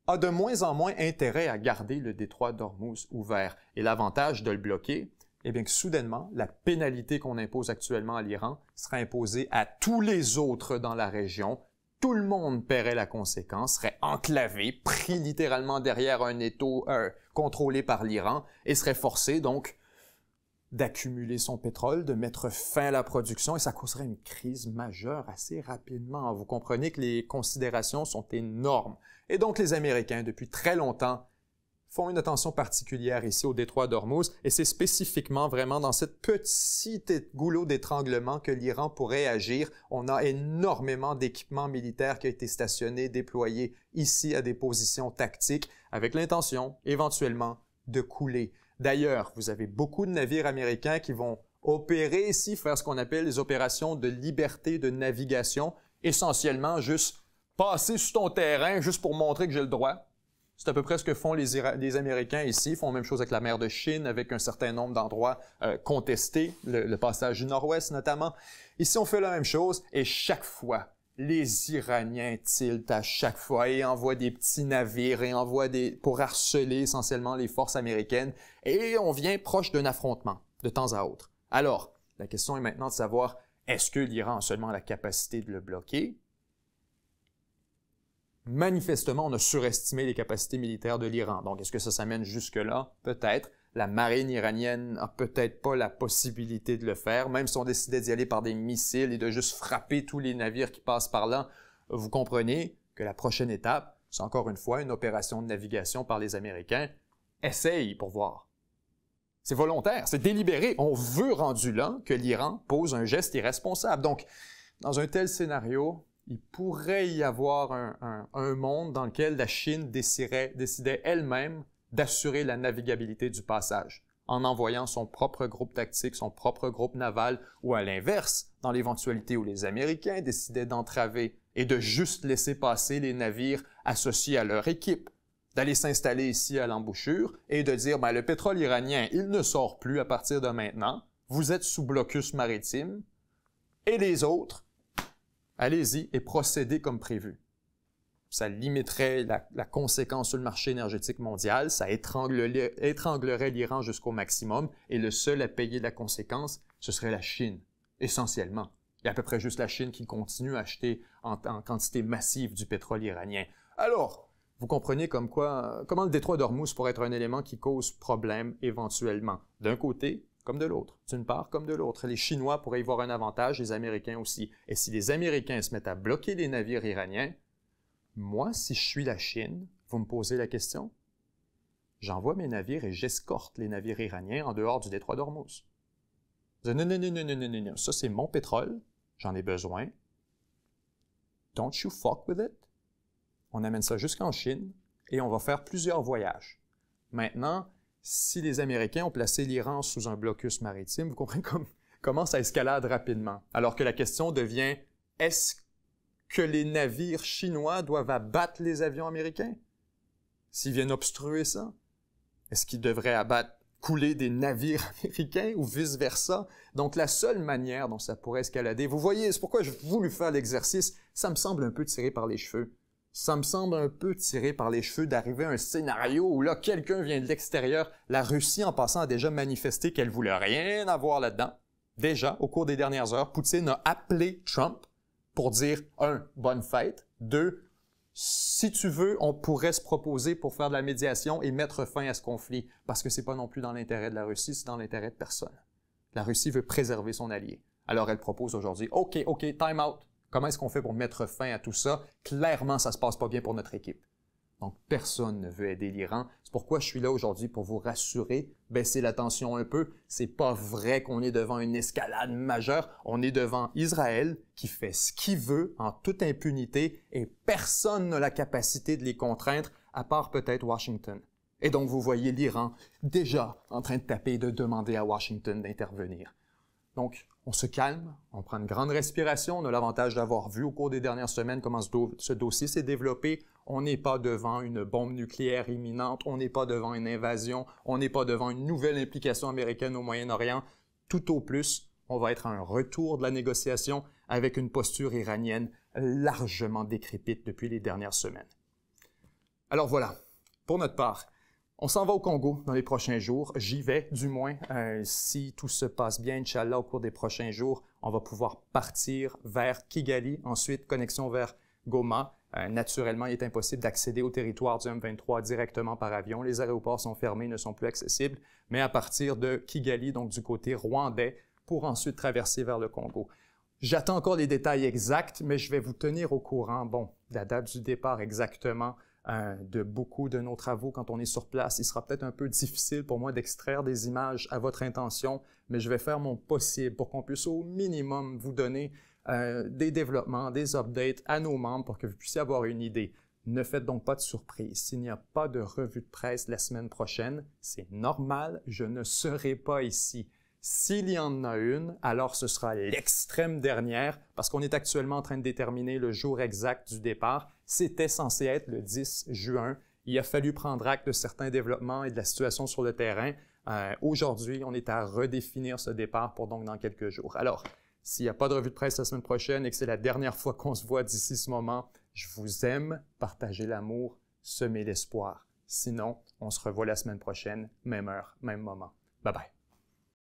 a de moins en moins intérêt à garder le détroit d'Ormuz ouvert. Et l'avantage de le bloquer, eh bien que soudainement, la pénalité qu'on impose actuellement à l'Iran sera imposée à tous les autres dans la région. Tout le monde paierait la conséquence, serait enclavé, pris littéralement derrière un étau contrôlé par l'Iran et serait forcé donc d'accumuler son pétrole, de mettre fin à la production, et ça causerait une crise majeure assez rapidement. Vous comprenez que les considérations sont énormes. Et donc les Américains, depuis très longtemps, font une attention particulière ici au détroit d'Ormuz, et c'est spécifiquement vraiment dans cette petite goulot d'étranglement que l'Iran pourrait agir. On a énormément d'équipements militaires qui a été stationné, déployé ici à des positions tactiques, avec l'intention, éventuellement, de couler. D'ailleurs, vous avez beaucoup de navires américains qui vont opérer ici, faire ce qu'on appelle les opérations de liberté de navigation, essentiellement juste passer sur ton terrain juste pour montrer que j'ai le droit. C'est à peu près ce que font les Américains ici. Ils font la même chose avec la mer de Chine, avec un certain nombre d'endroits contestés, le passage du Nord-Ouest notamment. Ici, on fait la même chose et chaque fois, les Iraniens tiltent à chaque fois et envoient des petits navires et envoient pour harceler essentiellement les forces américaines et on vient proche d'un affrontement de temps à autre. Alors, la question est maintenant de savoir, est-ce que l'Iran a seulement la capacité de le bloquer? Manifestement, on a surestimé les capacités militaires de l'Iran. Donc, est-ce que ça s'amène jusque-là? Peut-être. La marine iranienne n'a peut-être pas la possibilité de le faire, même si on décidait d'y aller par des missiles et de juste frapper tous les navires qui passent par là. Vous comprenez que la prochaine étape, c'est encore une fois une opération de navigation par les Américains. Essaye pour voir. C'est volontaire, c'est délibéré. On veut, rendu là, que l'Iran pose un geste irresponsable. Donc, dans un tel scénario, il pourrait y avoir un monde dans lequel la Chine décidait elle-même d'assurer la navigabilité du passage, en envoyant son propre groupe tactique, son propre groupe naval, ou à l'inverse, dans l'éventualité où les Américains décidaient d'entraver et de juste laisser passer les navires associés à leur équipe, d'aller s'installer ici à l'embouchure et de dire, le pétrole iranien, il ne sort plus à partir de maintenant, vous êtes sous blocus maritime, et les autres, allez-y et procédez comme prévu. Ça limiterait la conséquence sur le marché énergétique mondial, ça étranglerait l'Iran jusqu'au maximum, et le seul à payer la conséquence, ce serait la Chine, essentiellement. Il y a à peu près juste la Chine qui continue à acheter en quantité massive du pétrole iranien. Alors, vous comprenez comment le détroit d'Ormuz pourrait être un élément qui cause problème éventuellement, d'un côté comme de l'autre, d'une part comme de l'autre. Les Chinois pourraient y voir un avantage, les Américains aussi. Et si les Américains se mettent à bloquer les navires iraniens, moi, si je suis la Chine, vous me posez la question, j'envoie mes navires et j'escorte les navires iraniens en dehors du détroit d'Ormuz. Non, non, non, non, non, non, non, non, ça c'est mon pétrole, j'en ai besoin. Don't you fuck with it. On amène ça jusqu'en Chine et on va faire plusieurs voyages. Maintenant, si les Américains ont placé l'Iran sous un blocus maritime, vous comprenez comment ça escalade rapidement. Alors que la question devient, est-ce que les navires chinois doivent abattre les avions américains? S'ils viennent obstruer ça? Est-ce qu'ils devraient couler des navires américains ou vice-versa? Donc la seule manière dont ça pourrait escalader, vous voyez, c'est pourquoi j'ai voulu faire l'exercice, ça me semble un peu tiré par les cheveux. Ça me semble un peu tiré par les cheveux d'arriver à un scénario où là, quelqu'un vient de l'extérieur. La Russie, en passant, a déjà manifesté qu'elle voulait rien avoir là-dedans. Déjà, au cours des dernières heures, Poutine a appelé Trump pour dire, 1, bonne fête, 2, si tu veux, on pourrait se proposer pour faire de la médiation et mettre fin à ce conflit, parce que c'est pas non plus dans l'intérêt de la Russie, c'est dans l'intérêt de personne. La Russie veut préserver son allié. Alors elle propose aujourd'hui, OK, time out. Comment est-ce qu'on fait pour mettre fin à tout ça? Clairement, ça se passe pas bien pour notre équipe. Donc, personne ne veut aider l'Iran. C'est pourquoi je suis là aujourd'hui pour vous rassurer, baisser la tension un peu. C'est pas vrai qu'on est devant une escalade majeure. On est devant Israël qui fait ce qu'il veut en toute impunité et personne n'a la capacité de les contraindre, à part peut-être Washington. Et donc, vous voyez l'Iran déjà en train de taper et de demander à Washington d'intervenir. Donc, on se calme, on prend une grande respiration. On a l'avantage d'avoir vu au cours des dernières semaines comment ce dossier s'est développé. On n'est pas devant une bombe nucléaire imminente, on n'est pas devant une invasion, on n'est pas devant une nouvelle implication américaine au Moyen-Orient. Tout au plus, on va être à un retour de la négociation avec une posture iranienne largement décrépite depuis les dernières semaines. Alors voilà, pour notre part, on s'en va au Congo dans les prochains jours. J'y vais, du moins. Si tout se passe bien, Inch'Allah, au cours des prochains jours, on va pouvoir partir vers Kigali, ensuite connexion vers Goma. Naturellement, il est impossible d'accéder au territoire du M23 directement par avion. Les aéroports sont fermés, ne sont plus accessibles, mais à partir de Kigali, donc du côté rwandais, pour ensuite traverser vers le Congo. J'attends encore les détails exacts, mais je vais vous tenir au courant, la date du départ exactement, de beaucoup de nos travaux quand on est sur place. Il sera peut-être un peu difficile pour moi d'extraire des images à votre intention, mais je vais faire mon possible pour qu'on puisse au minimum vous donner des développements, des updates à nos membres pour que vous puissiez avoir une idée. Ne faites donc pas de surprise. S'il n'y a pas de revue de presse la semaine prochaine, c'est normal, je ne serai pas ici. S'il y en a une, alors ce sera l'extrême dernière, parce qu'on est actuellement en train de déterminer le jour exact du départ. C'était censé être le 10 juin. Il a fallu prendre acte de certains développements et de la situation sur le terrain. Aujourd'hui, on est à redéfinir ce départ pour donc dans quelques jours. Alors, s'il n'y a pas de revue de presse la semaine prochaine et que c'est la dernière fois qu'on se voit d'ici ce moment, je vous aime, partagez l'amour, semez l'espoir. Sinon, on se revoit la semaine prochaine, même heure, même moment. Bye bye.